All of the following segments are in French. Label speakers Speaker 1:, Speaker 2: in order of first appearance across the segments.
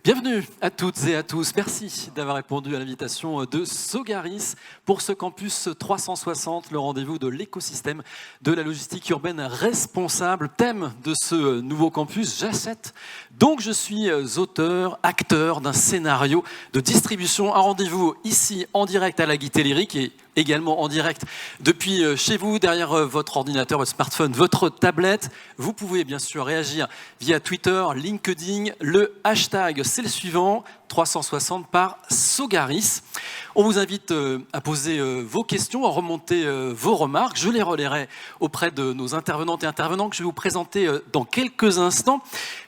Speaker 1: Bienvenue à toutes et à tous. Merci d'avoir répondu à l'invitation de Sogaris pour ce campus 360, le rendez-vous de l'écosystème de la logistique urbaine responsable. Thème de ce nouveau campus, j'achète. Donc je suis auteur, acteur d'un scénario de distribution. Un rendez-vous ici en direct à la Gaîté Lyrique et également en direct depuis chez vous, derrière votre ordinateur, votre smartphone, votre tablette. Vous pouvez bien sûr réagir via Twitter, LinkedIn. Le hashtag, c'est le suivant, 360 par Sogaris. On vous invite à poser vos questions, à remonter vos remarques. Je les relayerai auprès de nos intervenantes et intervenants que je vais vous présenter dans quelques instants.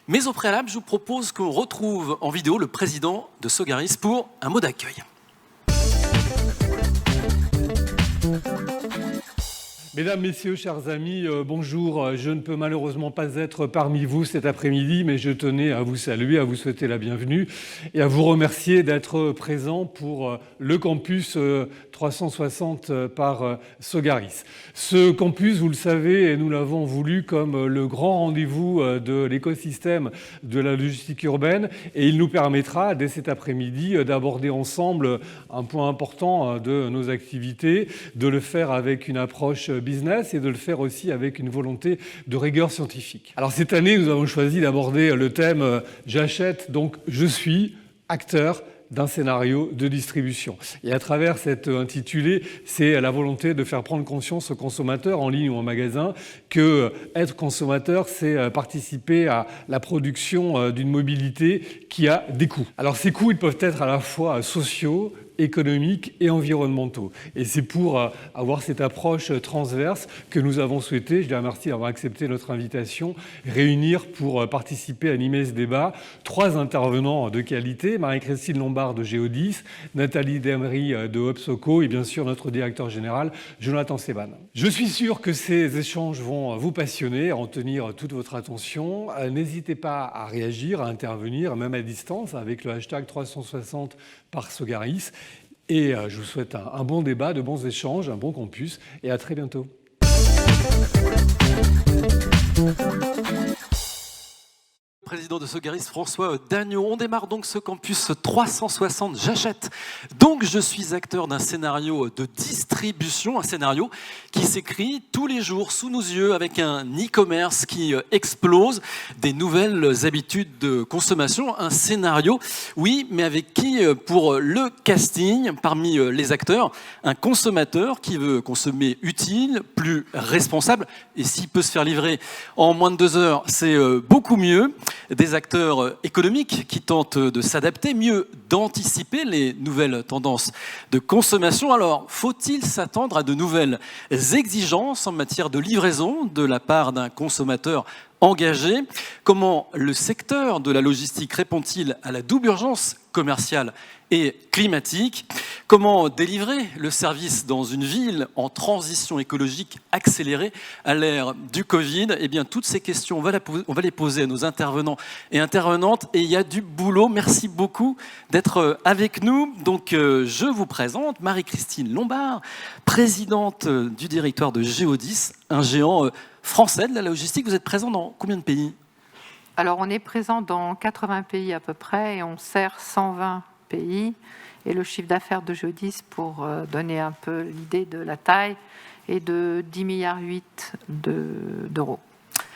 Speaker 1: Mais au préalable, je vous propose qu'on retrouve en vidéo le président de Sogaris pour un mot d'accueil.
Speaker 2: Mesdames, Messieurs, chers amis, bonjour. Je ne peux malheureusement pas être parmi vous cet après-midi, mais je tenais à vous saluer, à vous souhaiter la bienvenue et à vous remercier d'être présents pour le campus 360 par Sogaris. Ce campus, vous le savez, et nous l'avons voulu comme le grand rendez-vous de l'écosystème de la logistique urbaine, et il nous permettra, dès cet après-midi, d'aborder ensemble un point important de nos activités, de le faire avec une approche business et de le faire aussi avec une volonté de rigueur scientifique. Alors cette année, nous avons choisi d'aborder le thème « J'achète, donc je suis acteur » d'un scénario de distribution. Et à travers cet intitulé, c'est la volonté de faire prendre conscience aux consommateurs, en ligne ou en magasin, que être consommateur, c'est participer à la production d'une mobilité qui a des coûts. Alors ces coûts, ils peuvent être à la fois sociaux, économiques et environnementaux. Et c'est pour avoir cette approche transverse que nous avons souhaité, je les remercie d'avoir accepté notre invitation, réunir pour participer à animer ce débat 3 intervenants de qualité, Marie-Christine Lombard de Géodis, Nathalie Demry de Opsoco et bien sûr notre directeur général, Jonathan Seban. Je suis sûr que ces échanges vont vous passionner, à en tenir toute votre attention. N'hésitez pas à réagir, à intervenir, même à distance, avec le hashtag 360 par Sogaris. Et je vous souhaite un bon débat, de bons échanges, un bon campus et à très bientôt.
Speaker 1: Président de Sogaris, François Dagneau. On démarre donc ce campus 360. J'achète. Donc je suis acteur d'un scénario de distribution, un scénario qui s'écrit tous les jours sous nos yeux avec un e-commerce qui explose, des nouvelles habitudes de consommation, un scénario, oui, mais avec qui, pour le casting, parmi les acteurs, un consommateur qui veut consommer utile, plus responsable, et s'il peut se faire livrer en moins de 2 heures, c'est beaucoup mieux. Des acteurs économiques qui tentent de s'adapter, mieux d'anticiper les nouvelles tendances de consommation. Alors, faut-il s'attendre à de nouvelles exigences en matière de livraison de la part d'un consommateur engagé? Comment le secteur de la logistique répond-il à la double urgence commerciale et climatique? Comment délivrer le service dans une ville en transition écologique accélérée à l'ère du Covid? Eh bien, toutes ces questions, on va les poser à nos intervenants et intervenantes. Et il y a du boulot. Merci beaucoup d'être avec nous. Donc, je vous présente Marie-Christine Lombard, présidente du directoire de Géodis, un géant français de la logistique. Vous êtes présent dans combien de pays?
Speaker 3: Alors, on est présent dans 80 pays à peu près et on sert 120 pays. Et le chiffre d'affaires de Géodis, pour donner un peu l'idée de la taille, est de 10,8 milliards d'euros.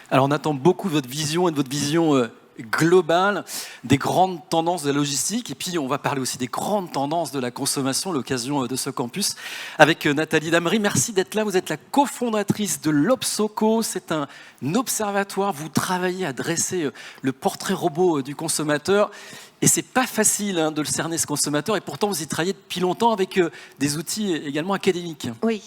Speaker 3: Alors, on attend beaucoup de votre vision et de votre vision globale des grandes tendances de la logistique. Et puis, on va parler aussi des grandes tendances de la consommation, l'occasion de ce campus, avec Nathalie Demry. Merci d'être là. Vous êtes la cofondatrice de l'Opsoco. C'est un observatoire. Vous travaillez à dresser le portrait robot du consommateur. Et c'est pas facile de le cerner, ce consommateur. Et pourtant, vous y travaillez depuis longtemps avec des outils également académiques.
Speaker 4: Oui.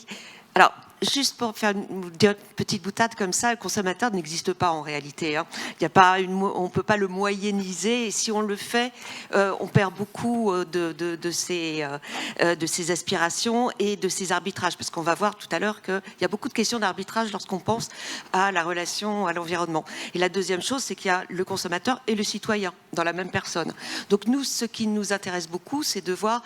Speaker 4: Alors, juste pour faire une petite boutade comme ça, le consommateur n'existe pas en réalité. Hein. Y a pas on ne peut pas le moyenniser, et si on le fait, on perd beaucoup de ses aspirations et de ses arbitrages, parce qu'on va voir tout à l'heure qu'il y a beaucoup de questions d'arbitrage lorsqu'on pense à la relation à l'environnement. Et la deuxième chose, c'est qu'il y a le consommateur et le citoyen dans la même personne. Donc nous, ce qui nous intéresse beaucoup, c'est de voir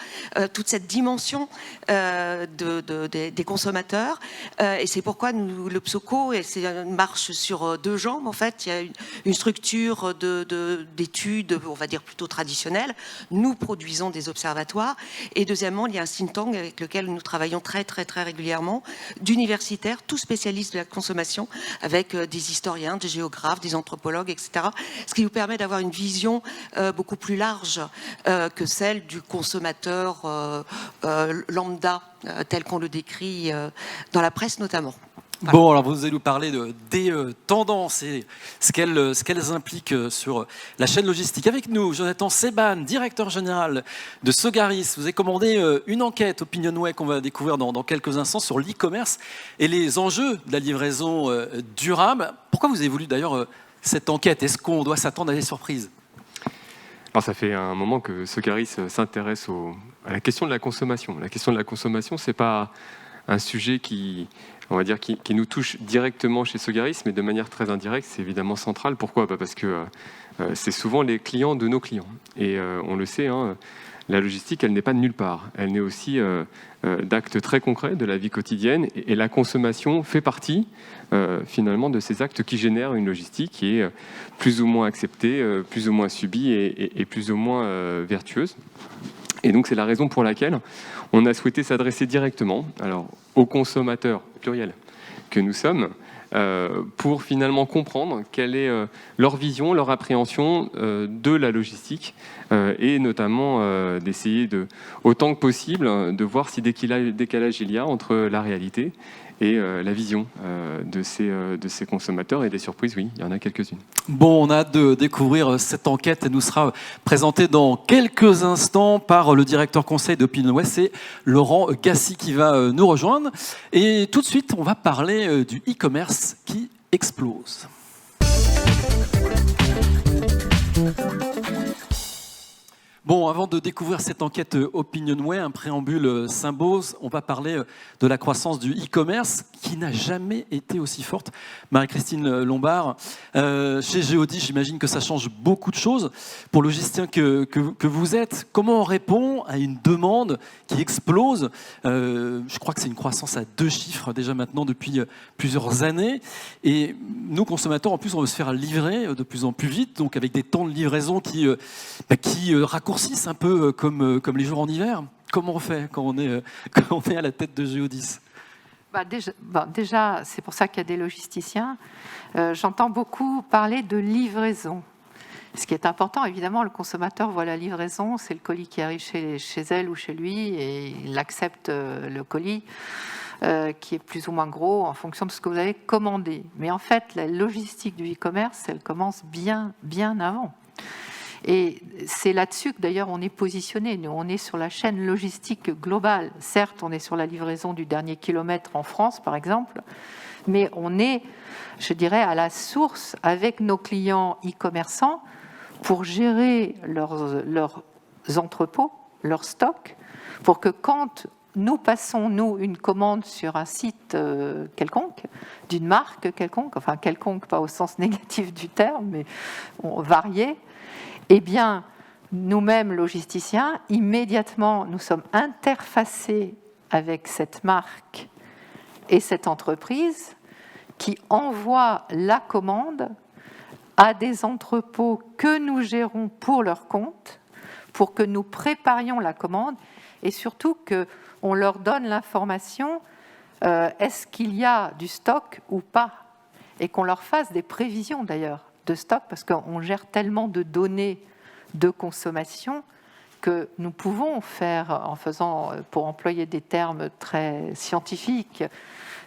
Speaker 4: toute cette dimension des consommateurs, et c'est pourquoi nous, le PSOCO, c'est une marche sur deux jambes en fait. Il y a une structure d'études, on va dire plutôt traditionnelle. Nous produisons des observatoires, et deuxièmement, il y a un think tank avec lequel nous travaillons très régulièrement, d'universitaires, tous spécialistes de la consommation, avec des historiens, des géographes, des anthropologues, etc. Ce qui nous permet d'avoir une vision beaucoup plus large que celle du consommateur lambda, tel qu'on le décrit dans la presse notamment. Voilà.
Speaker 1: Bon, alors vous allez nous parler des tendances et ce qu'elles impliquent sur la chaîne logistique. Avec nous, Jonathan Seban, directeur général de Sogaris. Vous avez commandé une enquête Opinionway qu'on va découvrir dans quelques instants sur l'e-commerce et les enjeux de la livraison durable. Pourquoi vous avez voulu d'ailleurs cette enquête? Est-ce qu'on doit s'attendre à des surprises?
Speaker 5: Alors ça fait un moment que Sogaris s'intéresse à la question de la consommation. La question de la consommation, c'est pas un sujet qui nous touche directement chez Sogaris, mais de manière très indirecte, c'est évidemment central. Pourquoi ? Parce que c'est souvent les clients de nos clients. Et on le sait, hein, la logistique, elle n'est pas de nulle part. Elle naît aussi d'actes très concrets de la vie quotidienne. Et la consommation fait partie, finalement, de ces actes qui génèrent une logistique qui est plus ou moins acceptée, plus ou moins subie et plus ou moins vertueuse. Et donc, c'est la raison pour laquelle on a souhaité s'adresser directement aux consommateurs, pluriel, que nous sommes, pour finalement comprendre quelle est leur vision, leur appréhension de la logistique, et notamment d'essayer, autant que possible, de voir si décalage il y a entre la réalité et la vision de ces consommateurs. Et des surprises, oui, il y en a quelques-unes.
Speaker 1: Bon, on a hâte de découvrir cette enquête. Elle nous sera présentée dans quelques instants par le directeur conseil d'Opinionway, c'est Laurent Gassi qui va nous rejoindre. Et tout de suite, on va parler du e-commerce qui explose. Bon, avant de découvrir cette enquête Opinionway, un préambule s'impose, on va parler de la croissance du e-commerce qui n'a jamais été aussi forte. Marie-Christine Lombard, chez Géodis, j'imagine que ça change beaucoup de choses. Pour le logisticien que vous êtes, comment on répond à une demande qui explose? Je crois que c'est une croissance à 2 chiffres déjà maintenant depuis plusieurs années. Et nous, consommateurs, en plus, on veut se faire livrer de plus en plus vite, donc avec des temps de livraison qui raccourcissent un peu comme les jours en hiver. Comment on fait quand on est à la tête de Géodis?
Speaker 3: Déjà, c'est pour ça qu'il y a des logisticiens. J'entends beaucoup parler de livraison. Ce qui est important, évidemment, le consommateur voit la livraison, c'est le colis qui arrive chez elle ou chez lui, et il accepte le colis qui est plus ou moins gros en fonction de ce que vous avez commandé. Mais en fait, la logistique du e-commerce, elle commence bien avant. Et c'est là-dessus que d'ailleurs on est positionné. Nous, on est sur la chaîne logistique globale. Certes, on est sur la livraison du dernier kilomètre en France, par exemple, mais on est, je dirais, à la source avec nos clients e-commerçants pour gérer leurs entrepôts, leurs stocks, pour que quand nous passons, nous, une commande sur un site quelconque, d'une marque quelconque, enfin quelconque, pas au sens négatif du terme, mais varié, eh bien, nous-mêmes, logisticiens, immédiatement, nous sommes interfacés avec cette marque et cette entreprise qui envoie la commande à des entrepôts que nous gérons pour leur compte, pour que nous préparions la commande et surtout qu'on leur donne l'information est-ce qu'il y a du stock ou pas, et qu'on leur fasse des prévisions d'ailleurs de stock, parce qu'on gère tellement de données de consommation que nous pouvons faire, en faisant, pour employer des termes très scientifiques,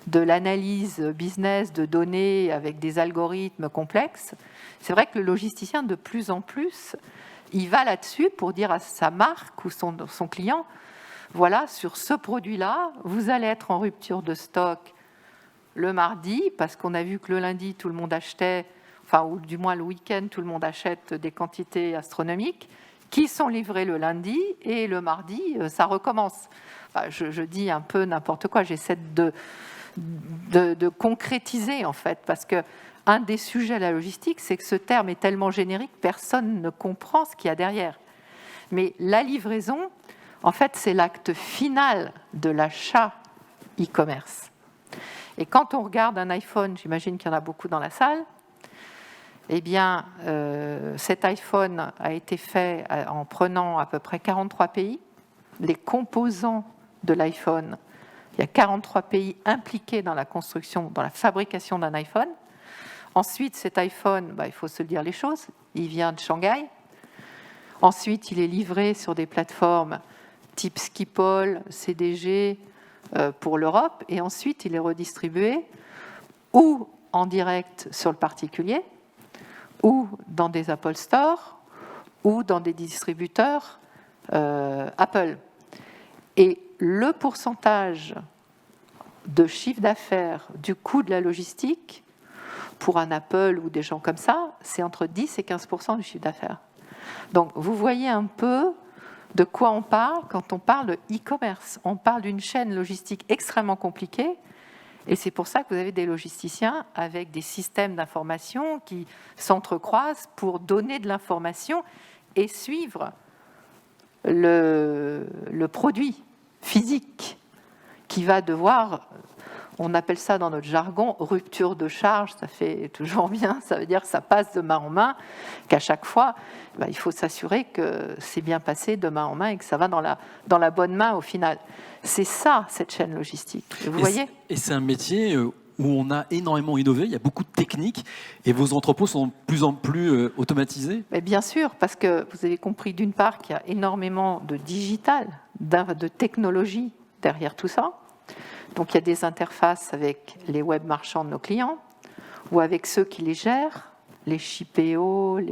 Speaker 3: de l'analyse business de données avec des algorithmes complexes. C'est vrai que le logisticien, de plus en plus, il va là-dessus pour dire à sa marque ou son client, voilà, sur ce produit-là, vous allez être en rupture de stock le mardi, parce qu'on a vu que le lundi, tout le monde achetait, enfin, ou du moins le week-end, tout le monde achète des quantités astronomiques, qui sont livrées le lundi, et le mardi, ça recommence. Enfin, je dis un peu n'importe quoi, j'essaie de concrétiser, en fait, parce que un des sujets de la logistique, c'est que ce terme est tellement générique, personne ne comprend ce qu'il y a derrière. Mais la livraison, en fait, c'est l'acte final de l'achat e-commerce. Et quand on regarde un iPhone, j'imagine qu'il y en a beaucoup dans la salle, eh bien, cet iPhone a été fait en prenant à peu près 43 pays. Les composants de l'iPhone, il y a 43 pays impliqués dans la construction, dans la fabrication d'un iPhone. Ensuite, cet iPhone, il faut se dire les choses, il vient de Shanghai. Ensuite, il est livré sur des plateformes type Schiphol, CDG pour l'Europe. Et ensuite, il est redistribué ou en direct sur le particulier, ou dans des Apple Store, ou dans des distributeurs Apple. Et le pourcentage de chiffre d'affaires du coût de la logistique, pour un Apple ou des gens comme ça, c'est entre 10 et 15% du chiffre d'affaires. Donc, vous voyez un peu de quoi on parle quand on parle de e-commerce. On parle d'une chaîne logistique extrêmement compliquée, et c'est pour ça que vous avez des logisticiens avec des systèmes d'information qui s'entrecroisent pour donner de l'information et suivre le produit physique qui va devoir, on appelle ça dans notre jargon, rupture de charge, ça fait toujours bien, ça veut dire que ça passe de main en main, qu'à chaque fois, il faut s'assurer que c'est bien passé de main en main et que ça va dans la bonne main au final. C'est ça, cette chaîne logistique. Vous voyez ?
Speaker 1: Et c'est un métier où on a énormément innové, il y a beaucoup de techniques, et vos entrepôts sont de plus en plus automatisés ?
Speaker 3: Mais bien sûr, parce que vous avez compris d'une part qu'il y a énormément de digital, de technologie derrière tout ça. Donc il y a des interfaces avec les web marchands de nos clients ou avec ceux qui les gèrent, les Shippeo, enfin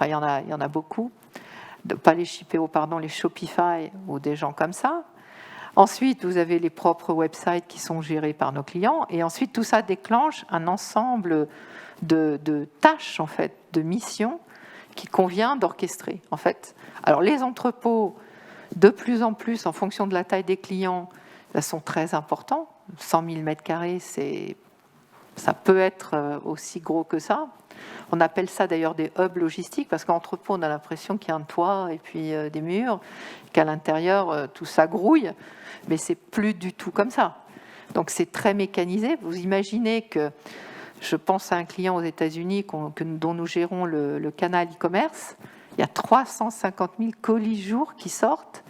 Speaker 3: il y en a beaucoup. Pas les Shippeo, pardon, les Shopify ou des gens comme ça. Ensuite, vous avez les propres websites qui sont gérés par nos clients. Et ensuite, tout ça déclenche un ensemble de tâches, en fait, de missions qu'il convient d'orchestrer, en fait. Alors, les entrepôts, de plus en plus, en fonction de la taille des clients, sont très importants. 100 000 m², ça peut être aussi gros que ça. On appelle ça d'ailleurs des hubs logistiques, parce qu'entrepôt, on a l'impression qu'il y a un toit et puis des murs, qu'à l'intérieur, tout ça grouille, mais c'est plus du tout comme ça. Donc c'est très mécanisé. Vous imaginez que, je pense à un client aux États-Unis dont nous gérons le canal e-commerce, il y a 350 000 colis jours qui sortent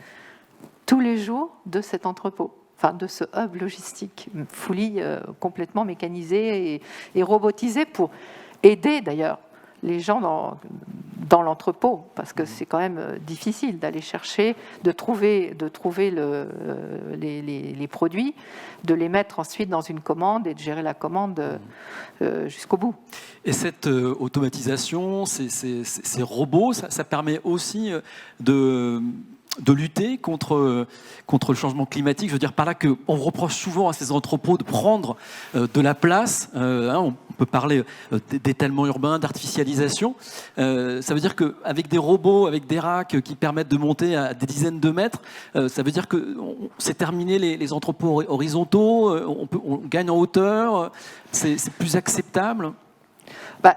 Speaker 3: tous les jours de cet entrepôt, enfin de ce hub logistique, fully complètement mécanisé et robotisé pour aider d'ailleurs les gens dans l'entrepôt, parce que c'est quand même difficile d'aller chercher, de trouver les produits, de les mettre ensuite dans une commande et de gérer la commande jusqu'au bout.
Speaker 1: Et cette automatisation, ces robots, ça permet aussi de lutter contre le changement climatique. Je veux dire par là qu'on reproche souvent à ces entrepôts de prendre de la place. On peut parler d'étalement urbain, d'artificialisation. Ça veut dire qu'avec des robots, avec des racks qui permettent de monter à des dizaines de mètres, ça veut dire que c'est terminé les entrepôts horizontaux, on gagne en hauteur, c'est plus acceptable.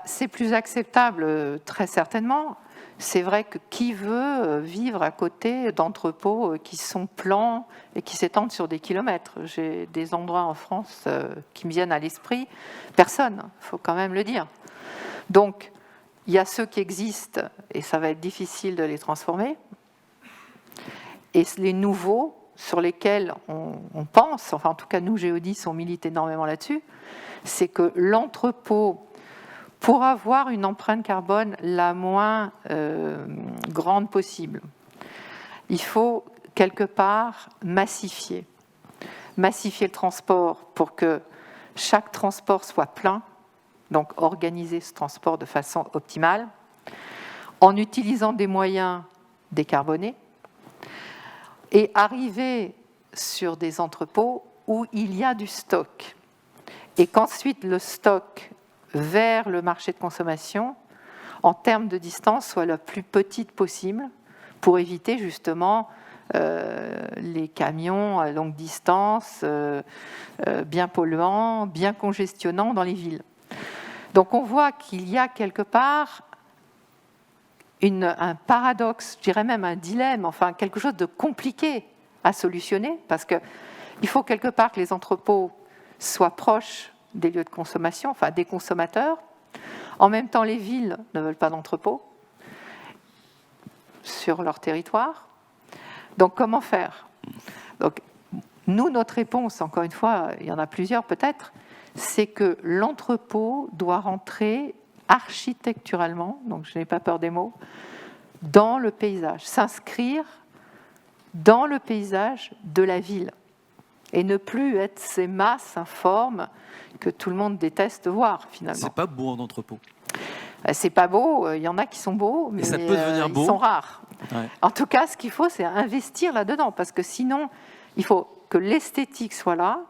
Speaker 3: C'est plus acceptable, très certainement. C'est vrai que qui veut vivre à côté d'entrepôts qui sont plans et qui s'étendent sur des kilomètres ? J'ai des endroits en France qui me viennent à l'esprit. Personne, il faut quand même le dire. Donc, il y a ceux qui existent et ça va être difficile de les transformer. Et les nouveaux, sur lesquels on pense, enfin en tout cas nous, Géodis, on milite énormément là-dessus, c'est que l'entrepôt, pour avoir une empreinte carbone la moins grande possible, il faut quelque part massifier le transport pour que chaque transport soit plein, donc organiser ce transport de façon optimale, en utilisant des moyens décarbonés, et arriver sur des entrepôts où il y a du stock et qu'ensuite le stock vers le marché de consommation, en termes de distance, soit la plus petite possible pour éviter justement les camions à longue distance, bien polluants, bien congestionnants dans les villes. Donc on voit qu'il y a quelque part un paradoxe, je dirais même un dilemme, enfin quelque chose de compliqué à solutionner, parce qu'il faut quelque part que les entrepôts soient proches des lieux de consommation, enfin des consommateurs. En même temps, les villes ne veulent pas d'entrepôts sur leur territoire. Donc comment faire? Donc, nous, notre réponse, encore une fois, il y en a plusieurs peut-être, c'est que l'entrepôt doit rentrer architecturalement, donc je n'ai pas peur des mots, dans le paysage, s'inscrire dans le paysage de la ville et ne plus être ces masses informes que tout le monde déteste voir finalement.
Speaker 1: C'est pas beau en entrepôt.
Speaker 3: C'est pas beau, il y en a qui sont beaux, mais
Speaker 1: ça peut devenir beau.
Speaker 3: Ils sont rares.
Speaker 1: Ouais.
Speaker 3: En tout cas, ce qu'il faut, c'est investir là-dedans, parce que sinon, il faut que l'esthétique soit là,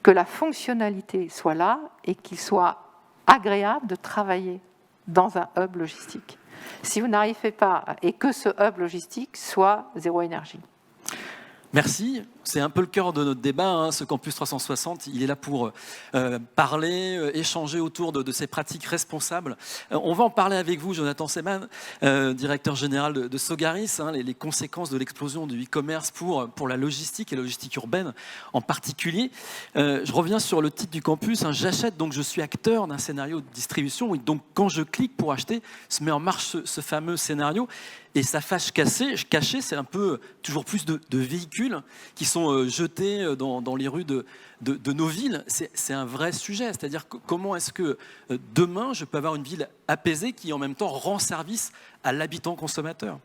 Speaker 3: que la fonctionnalité soit là, et qu'il soit agréable de travailler dans un hub logistique. Si vous n'arrivez pas, et que ce hub logistique soit zéro énergie.
Speaker 1: Merci. C'est un peu le cœur de notre débat, hein, ce Campus 360. Il est là pour parler, échanger autour de ces pratiques responsables. On va en parler avec vous, Jonathan Seman, directeur général de Sogaris, hein, les conséquences de l'explosion du e-commerce pour la logistique et la logistique urbaine en particulier. Je reviens sur le titre du campus, hein, j'achète, donc je suis acteur d'un scénario de distribution. Oui, donc quand je clique pour acheter, se met en marche ce fameux scénario. Et sa face cachée, c'est un peu toujours plus de véhicules qui sont jetés dans les rues de nos villes. C'est un vrai sujet. C'est-à-dire comment est-ce que demain, je peux avoir une ville apaisée qui en même temps rend service à l'habitant consommateur?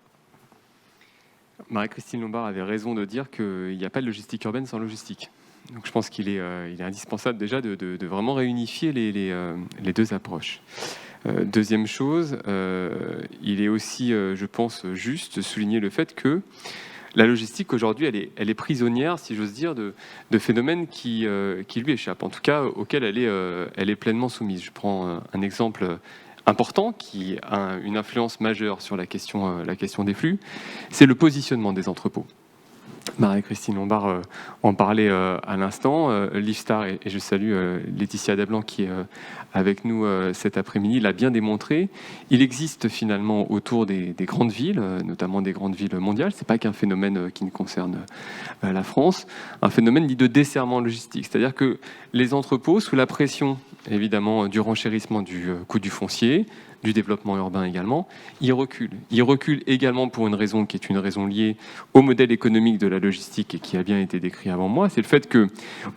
Speaker 5: Marie-Christine Lombard avait raison de dire qu'il n'y a pas de logistique urbaine sans logistique. Donc je pense qu'il est indispensable déjà de vraiment réunifier les deux approches. Deuxième chose, il est aussi, je pense, juste de souligner le fait que la logistique aujourd'hui, elle est prisonnière, si j'ose dire, de phénomènes qui lui échappent, en tout cas auxquels elle est pleinement soumise. Je prends un exemple important qui a une influence majeure sur la question des flux, c'est le positionnement des entrepôts. Marie-Christine Lombard en parlait à l'instant. Livestar, et je salue Laetitia Dablan qui est avec nous cet après-midi, l'a bien démontré. Il existe finalement autour des grandes villes, notamment des grandes villes mondiales, c'est pas qu'un phénomène qui ne concerne la France, un phénomène dit de desserrement logistique. C'est-à-dire que les entrepôts, sous la pression évidemment du renchérissement du coût du foncier, du développement urbain également, il recule. Il recule également pour une raison qui est une raison liée au modèle économique de la logistique et qui a bien été décrit avant moi, c'est le fait que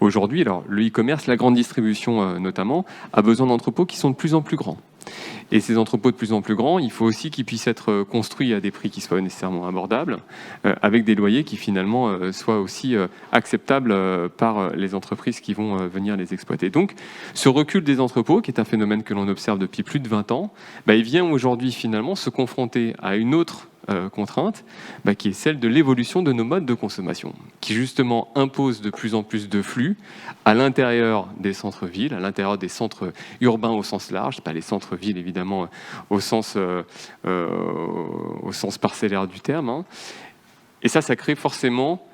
Speaker 5: aujourd'hui, alors le e-commerce, la grande distribution notamment, a besoin d'entrepôts qui sont de plus en plus grands. Et ces entrepôts de plus en plus grands, il faut aussi qu'ils puissent être construits à des prix qui soient nécessairement abordables, avec des loyers qui finalement soient aussi acceptables par les entreprises qui vont venir les exploiter. Donc ce recul des entrepôts, qui est un phénomène que l'on observe depuis plus de 20 ans, il vient aujourd'hui finalement se confronter à une autre contrainte, qui est celle de l'évolution de nos modes de consommation, qui justement impose de plus en plus de flux à l'intérieur des centres-villes, à l'intérieur des centres urbains au sens large, pas les centres-villes évidemment au sens parcellaire du terme, hein. Et ça crée forcément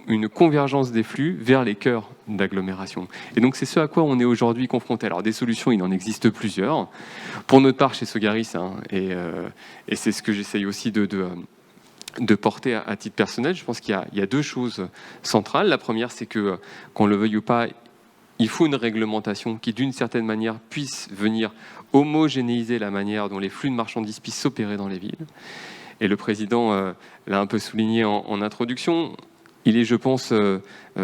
Speaker 5: une convergence des flux vers les cœurs d'agglomération. Et donc c'est ce à quoi on est aujourd'hui confronté. Alors des solutions, il en existe plusieurs. Pour notre part chez Sogaris, hein, et c'est ce que j'essaye aussi de porter à titre personnel, je pense qu'il y a deux choses centrales. La première, c'est que, qu'on le veuille ou pas, il faut une réglementation qui, d'une certaine manière, puisse venir homogénéiser la manière dont les flux de marchandises puissent s'opérer dans les villes. Et le président l'a un peu souligné en introduction. Il est, je pense,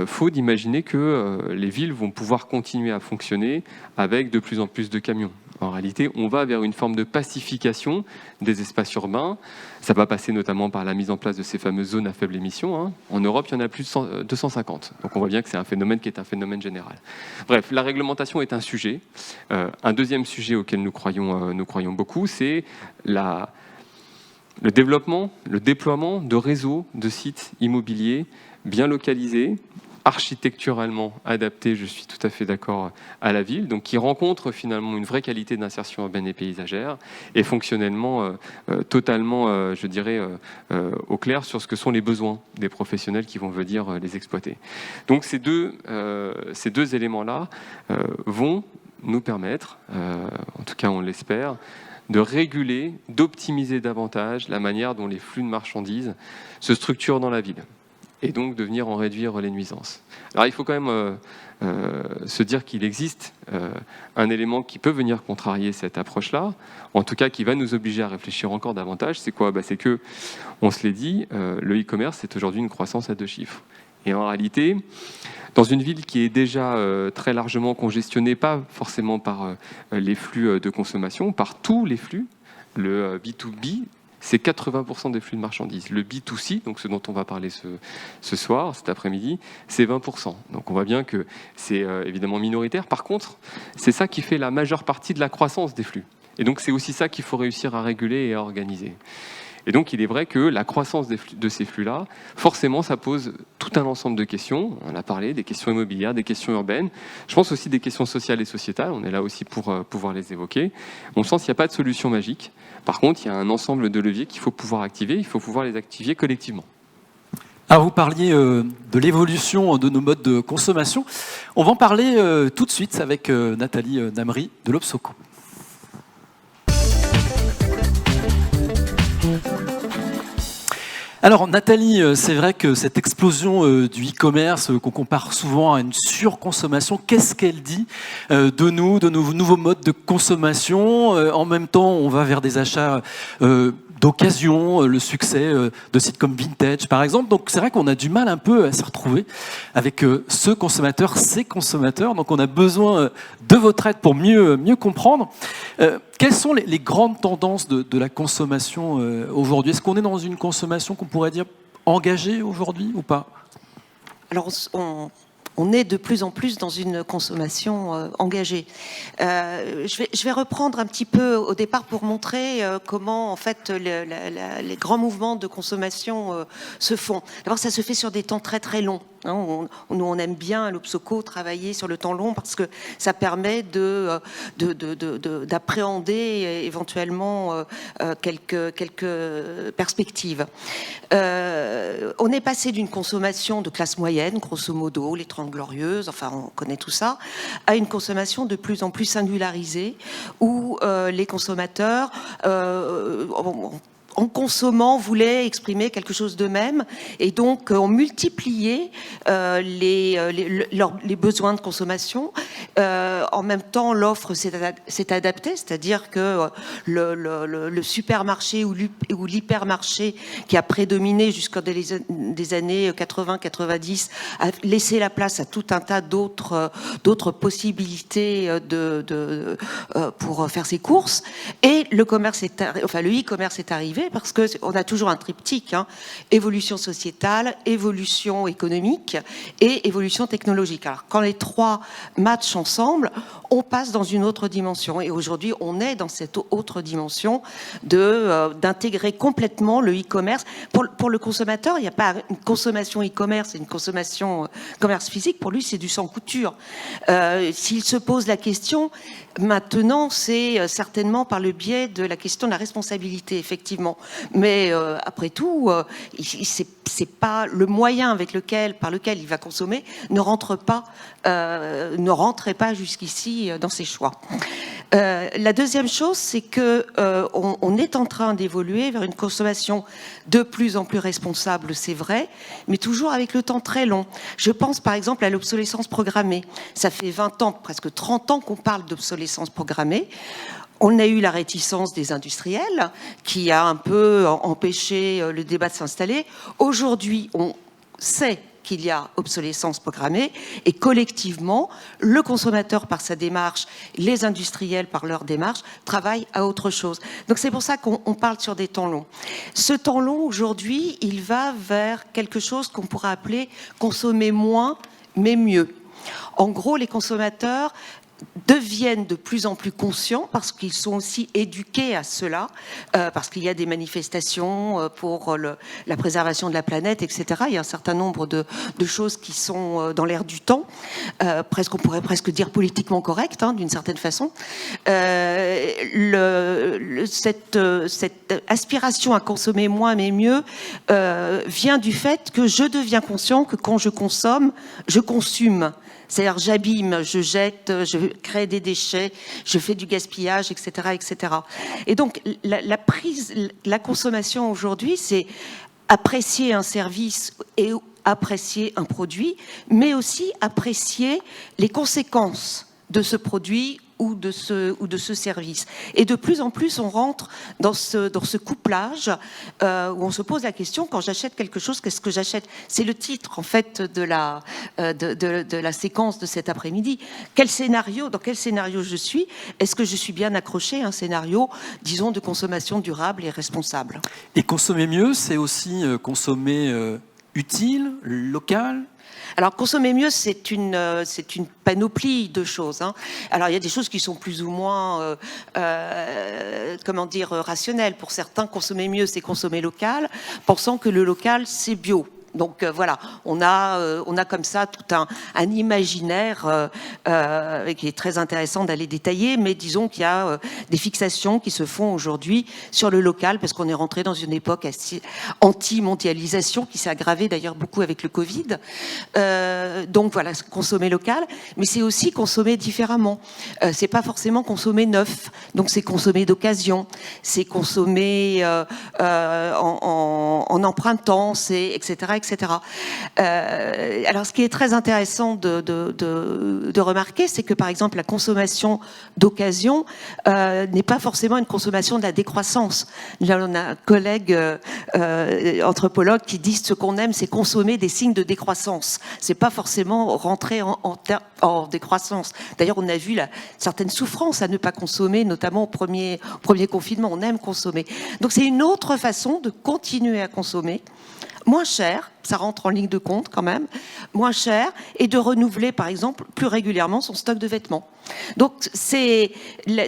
Speaker 5: faux d'imaginer que les villes vont pouvoir continuer à fonctionner avec de plus en plus de camions. En réalité, on va vers une forme de pacification des espaces urbains. Ça va passer notamment par la mise en place de ces fameuses zones à faible émission, hein. En Europe, il y en a plus de 250. Donc on voit bien que c'est un phénomène qui est un phénomène général. Bref, la réglementation est un sujet. Un deuxième sujet auquel nous croyons beaucoup, c'est le développement, le déploiement de réseaux de sites immobiliers bien localisés, architecturalement adaptés, je suis tout à fait d'accord, à la ville, donc qui rencontrent finalement une vraie qualité d'insertion urbaine et paysagère, et fonctionnellement totalement, je dirais, au clair sur ce que sont les besoins des professionnels qui vont venir les exploiter. Donc ces deux éléments-là vont nous permettre, en tout cas on l'espère, de réguler, d'optimiser davantage la manière dont les flux de marchandises se structurent dans la ville, et donc de venir en réduire les nuisances. Alors il faut quand même se dire qu'il existe un élément qui peut venir contrarier cette approche-là, en tout cas qui va nous obliger à réfléchir encore davantage. C'est quoi ? C'est que, on se l'est dit, le e-commerce est aujourd'hui une croissance à 2 chiffres. Et en réalité, dans une ville qui est déjà très largement congestionnée, pas forcément par les flux de consommation, par tous les flux, le B2B, c'est 80% des flux de marchandises. Le B2C, donc ce dont on va parler ce soir, cet après-midi, c'est 20%. Donc on voit bien que c'est évidemment minoritaire. Par contre, c'est ça qui fait la majeure partie de la croissance des flux. Et donc c'est aussi ça qu'il faut réussir à réguler et à organiser. Et donc il est vrai que la croissance de ces flux-là, forcément, ça pose tout un ensemble de questions. On en a parlé, des questions immobilières, des questions urbaines. Je pense aussi des questions sociales et sociétales. On est là aussi pour pouvoir les évoquer. On sent qu'il n'y a pas de solution magique. Par contre, il y a un ensemble de leviers qu'il faut pouvoir activer. Il faut pouvoir les activer collectivement.
Speaker 1: Alors vous parliez de l'évolution de nos modes de consommation. On va en parler tout de suite avec Nathalie Namry de l'Obsoco. Alors Nathalie, c'est vrai que cette explosion du e-commerce qu'on compare souvent à une surconsommation, qu'est-ce qu'elle dit de nous, de nos nouveaux modes de consommation ? En même temps, on va vers des achats d'occasion, le succès de sites comme Vintage par exemple. Donc c'est vrai qu'on a du mal un peu à se retrouver avec ce consommateur, ces consommateurs. Donc on a besoin de votre aide pour mieux comprendre. Quelles sont les grandes tendances de la consommation aujourd'hui ? Est-ce qu'on est dans une consommation qu'on pourrait dire engagée aujourd'hui ou pas ?
Speaker 4: Alors on est de plus en plus dans une consommation engagée. Je vais reprendre un petit peu au départ pour montrer comment en fait les grands mouvements de consommation se font. D'abord, ça se fait sur des temps très très longs. Nous, on aime bien à l'Obsoco travailler sur le temps long parce que ça permet d'appréhender éventuellement quelques perspectives. On est passé d'une consommation de classe moyenne, grosso modo, les 30 Glorieuses, enfin on connaît tout ça, à une consommation de plus en plus singularisée où les consommateurs en consommant, voulaient exprimer quelque chose d'eux-mêmes et donc ont multiplié les besoins de consommation. En même temps, l'offre s'est adaptée, c'est-à-dire que le supermarché ou l'hypermarché qui a prédominé jusqu'à des années 80-90 a laissé la place à tout un tas d'autres possibilités pour faire ses courses. Et le e-commerce est arrivé parce qu'on a toujours un triptyque, évolution sociétale, évolution économique et évolution technologique. Alors, quand les trois matchent ensemble, on passe dans une autre dimension. Et aujourd'hui, on est dans cette autre dimension d'intégrer complètement le e-commerce. Pour le consommateur, il n'y a pas une consommation e-commerce et une consommation commerce physique. Pour lui, c'est du sans couture. S'il se pose la question, maintenant, c'est certainement par le biais de la question de la responsabilité, effectivement. Mais après tout, c'est pas le moyen par lequel il va consommer ne rentrait pas jusqu'ici dans ses choix. La deuxième chose, c'est que on est en train d'évoluer vers une consommation de plus en plus responsable, c'est vrai, mais toujours avec le temps très long. Je pense par exemple à l'obsolescence programmée. Ça fait 20 ans, presque 30 ans qu'on parle d'obsolescence programmée. On a eu la réticence des industriels qui a un peu empêché le débat de s'installer. Aujourd'hui, on sait qu'il y a obsolescence programmée et collectivement, le consommateur par sa démarche, les industriels par leur démarche, travaillent à autre chose. Donc c'est pour ça qu'on parle sur des temps longs. Ce temps long, aujourd'hui, il va vers quelque chose qu'on pourrait appeler consommer moins, mais mieux. En gros, les consommateurs deviennent de plus en plus conscients parce qu'ils sont aussi éduqués à cela, parce qu'il y a des manifestations pour la préservation de la planète, etc. Il y a un certain nombre de choses qui sont dans l'air du temps, on pourrait presque dire politiquement correctes, hein, d'une certaine façon. Cette aspiration à consommer moins mais mieux vient du fait que je deviens conscient que quand je consomme, je consume. C'est-à-dire j'abîme, je jette, je crée des déchets, je fais du gaspillage, etc., etc. Et donc la consommation aujourd'hui, c'est apprécier un service et apprécier un produit, mais aussi apprécier les conséquences de ce produit ou de ce service. Et de plus en plus, on rentre dans ce couplage où on se pose la question, quand j'achète quelque chose, qu'est-ce que j'achète ? C'est le titre, en fait, de la séquence de cet après-midi. Dans quel scénario je suis ? Est-ce que je suis bien accroché à un scénario, disons, de consommation durable et responsable ?
Speaker 1: Et consommer mieux, c'est aussi consommer utile, local ?
Speaker 4: Alors, consommer mieux, c'est une panoplie de choses, hein. Alors, il y a des choses qui sont plus ou moins, rationnelles. Pour certains, consommer mieux, c'est consommer local, pensant que le local, c'est bio. Donc voilà, on a comme ça tout un imaginaire qui est très intéressant d'aller détailler, mais disons qu'il y a des fixations qui se font aujourd'hui sur le local, parce qu'on est rentré dans une époque anti-mondialisation, qui s'est aggravée d'ailleurs beaucoup avec le Covid. Donc voilà, consommer local, mais c'est aussi consommer différemment. C'est pas forcément consommer neuf, donc c'est consommer d'occasion, c'est consommer en empruntant, c'est etc. etc. Alors, ce qui est très intéressant de remarquer, c'est que, par exemple, la consommation d'occasion n'est pas forcément une consommation de la décroissance. Là, on a un collègue anthropologue qui dit ce qu'on aime, c'est consommer des signes de décroissance. C'est pas forcément rentrer en décroissance. D'ailleurs, on a vu certaines souffrances à ne pas consommer, notamment au premier confinement. On aime consommer. Donc, c'est une autre façon de continuer à consommer, moins cher, ça rentre en ligne de compte quand même, moins cher, et de renouveler par exemple plus régulièrement son stock de vêtements. Donc c'est la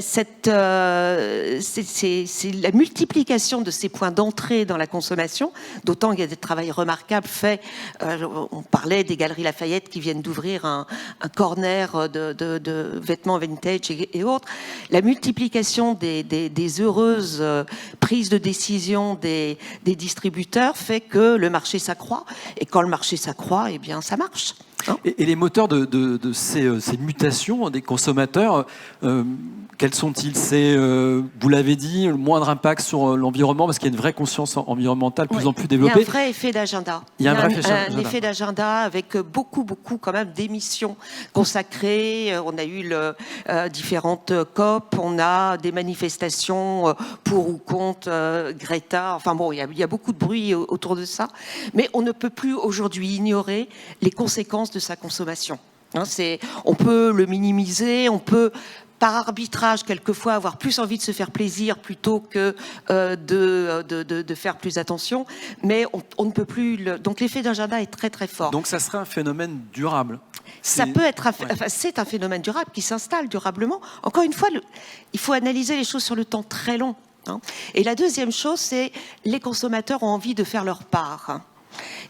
Speaker 4: multiplication de ces points d'entrée dans la consommation, d'autant qu'il y a des travaux remarquables faits. On parlait des Galeries Lafayette qui viennent d'ouvrir un corner de vêtements vintage et autres. La multiplication des heureuses prises de décision des distributeurs fait que le marché s'accroît, et quand le marché s'accroît, eh bien ça marche.
Speaker 1: Et les moteurs de ces mutations des consommateurs, quels sont-ils ? C'est, vous l'avez dit, le moindre impact sur l'environnement, parce qu'il y a une vraie conscience environnementale plus en plus développée.
Speaker 4: Il y a un vrai effet d'agenda.
Speaker 1: Il y a
Speaker 4: un effet d'agenda avec beaucoup quand même d'émissions consacrées. On a eu différentes COP, on a des manifestations pour ou contre Greta. Enfin bon, il y a beaucoup de bruit autour de ça. Mais on ne peut plus aujourd'hui ignorer les conséquences de sa consommation. On peut le minimiser, on peut par arbitrage quelquefois avoir plus envie de se faire plaisir plutôt que de faire plus attention, mais on ne peut plus. Donc l'effet d'agenda est très très fort.
Speaker 1: Donc ça serait un phénomène durable.
Speaker 4: Ça peut être, c'est un phénomène durable qui s'installe durablement. Encore une fois, il faut analyser les choses sur le temps très long. Et la deuxième chose, c'est les consommateurs ont envie de faire leur part.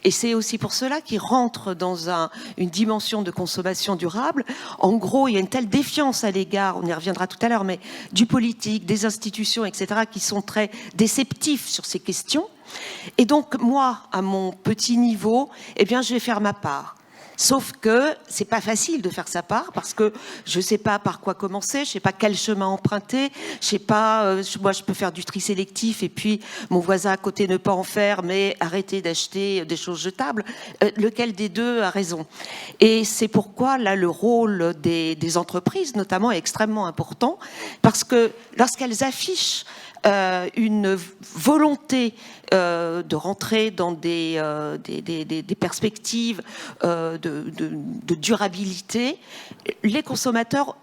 Speaker 4: Et c'est aussi pour cela qu'ils rentrent dans une dimension de consommation durable. En gros, il y a une telle défiance à l'égard, on y reviendra tout à l'heure, mais du politique, des institutions, etc., qui sont très déceptifs sur ces questions. Et donc, moi, à mon petit niveau, eh bien, je vais faire ma part. Sauf que c'est pas facile de faire sa part parce que je sais pas par quoi commencer, je sais pas quel chemin emprunter, je sais pas, moi je peux faire du tri sélectif et puis mon voisin à côté ne pas en faire mais arrêter d'acheter des choses jetables. Lequel des deux a raison? Et c'est pourquoi là le rôle des entreprises notamment est extrêmement important parce que lorsqu'elles affichent une volonté de rentrer dans des perspectives de durabilité, les consommateurs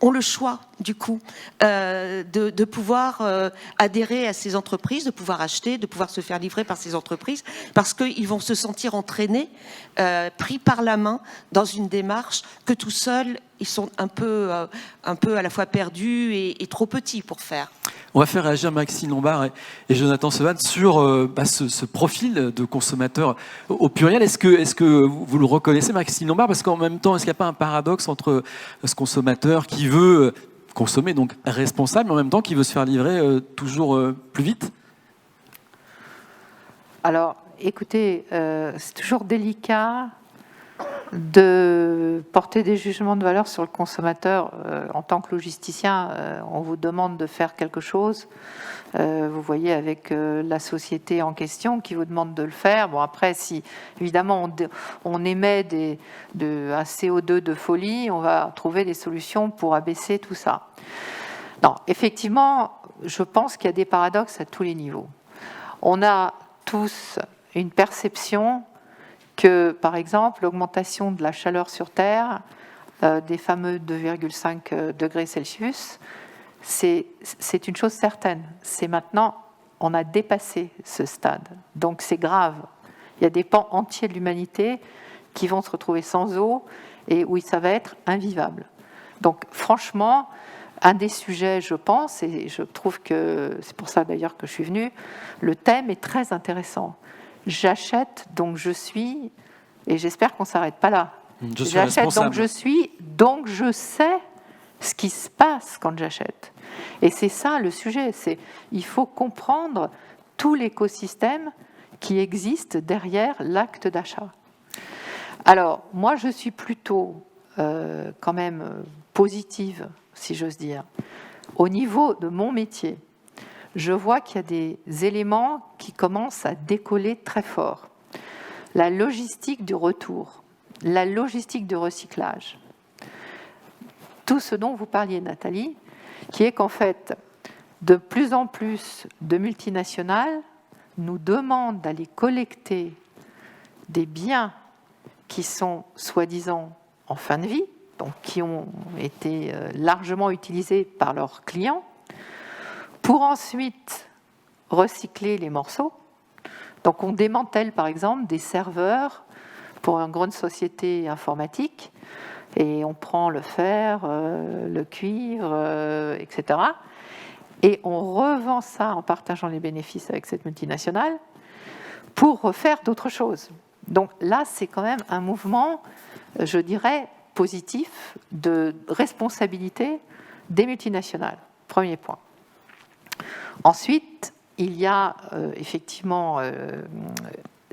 Speaker 4: ont le choix, du coup, de pouvoir adhérer à ces entreprises, de pouvoir acheter, de pouvoir se faire livrer par ces entreprises, parce qu'ils vont se sentir entraînés, pris par la main dans une démarche que tout seuls, ils sont un peu à la fois perdus et trop petits pour faire.
Speaker 1: On va faire réagir Maxime Lombard et Jonathan Sevane sur ce profil de consommateur au pluriel. Est-ce que vous le reconnaissez, Maxime Lombard? Parce qu'en même temps, est-ce qu'il n'y a pas un paradoxe entre ce consommateur qui veut consommer, donc responsable, mais en même temps qui veut se faire livrer toujours plus vite?
Speaker 3: Alors, écoutez, c'est toujours délicat de porter des jugements de valeur sur le consommateur. En tant que logisticien, on vous demande de faire quelque chose. Vous voyez avec la société en question qui vous demande de le faire. Bon, après, si évidemment on émet un CO2 de folie, on va trouver des solutions pour abaisser tout ça. Non, effectivement, je pense qu'il y a des paradoxes à tous les niveaux. On a tous une perception que, par exemple, l'augmentation de la chaleur sur Terre, des fameux 2,5 degrés Celsius, c'est une chose certaine. C'est maintenant, on a dépassé ce stade. Donc c'est grave. Il y a des pans entiers de l'humanité qui vont se retrouver sans eau et où ça va être invivable. Donc franchement, un des sujets, je pense, et je trouve que c'est pour ça d'ailleurs que je suis venue, le thème est très intéressant. J'achète, donc je suis, et j'espère qu'on ne s'arrête pas là. J'achète, donc je suis, donc je sais ce qui se passe quand j'achète. Et c'est ça le sujet, il faut comprendre tout l'écosystème qui existe derrière l'acte d'achat. Alors, moi, je suis plutôt quand même positive, si j'ose dire. Au niveau de mon métier, je vois qu'il y a des éléments qui commencent à décoller très fort. La logistique du retour, la logistique du recyclage. Tout ce dont vous parliez, Nathalie, qui est qu'en fait, de plus en plus de multinationales nous demandent d'aller collecter des biens qui sont soi-disant en fin de vie, donc qui ont été largement utilisés par leurs clients, pour ensuite recycler les morceaux. Donc on démantèle par exemple des serveurs pour une grande société informatique et on prend le fer, le cuivre, etc. Et on revend ça en partageant les bénéfices avec cette multinationale pour refaire d'autres choses. Donc là, c'est quand même un mouvement, je dirais, positif de responsabilité des multinationales. Premier point. Ensuite, il y a effectivement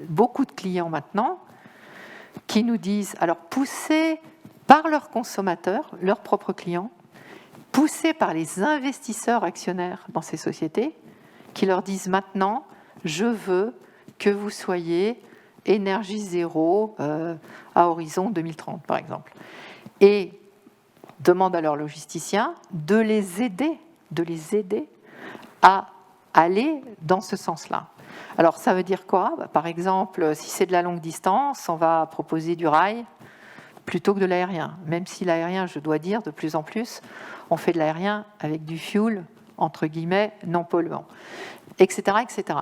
Speaker 3: beaucoup de clients maintenant qui nous disent, alors poussés par leurs consommateurs, leurs propres clients, poussés par les investisseurs actionnaires dans ces sociétés, qui leur disent maintenant, je veux que vous soyez énergie zéro à horizon 2030, par exemple. Et demandent à leurs logisticiens de les aider à aller dans ce sens-là. Alors, ça veut dire quoi ? Par exemple, si c'est de la longue distance, on va proposer du rail plutôt que de l'aérien. Même si l'aérien, je dois dire, de plus en plus, on fait de l'aérien avec du fuel, entre guillemets, non polluant, etc., etc.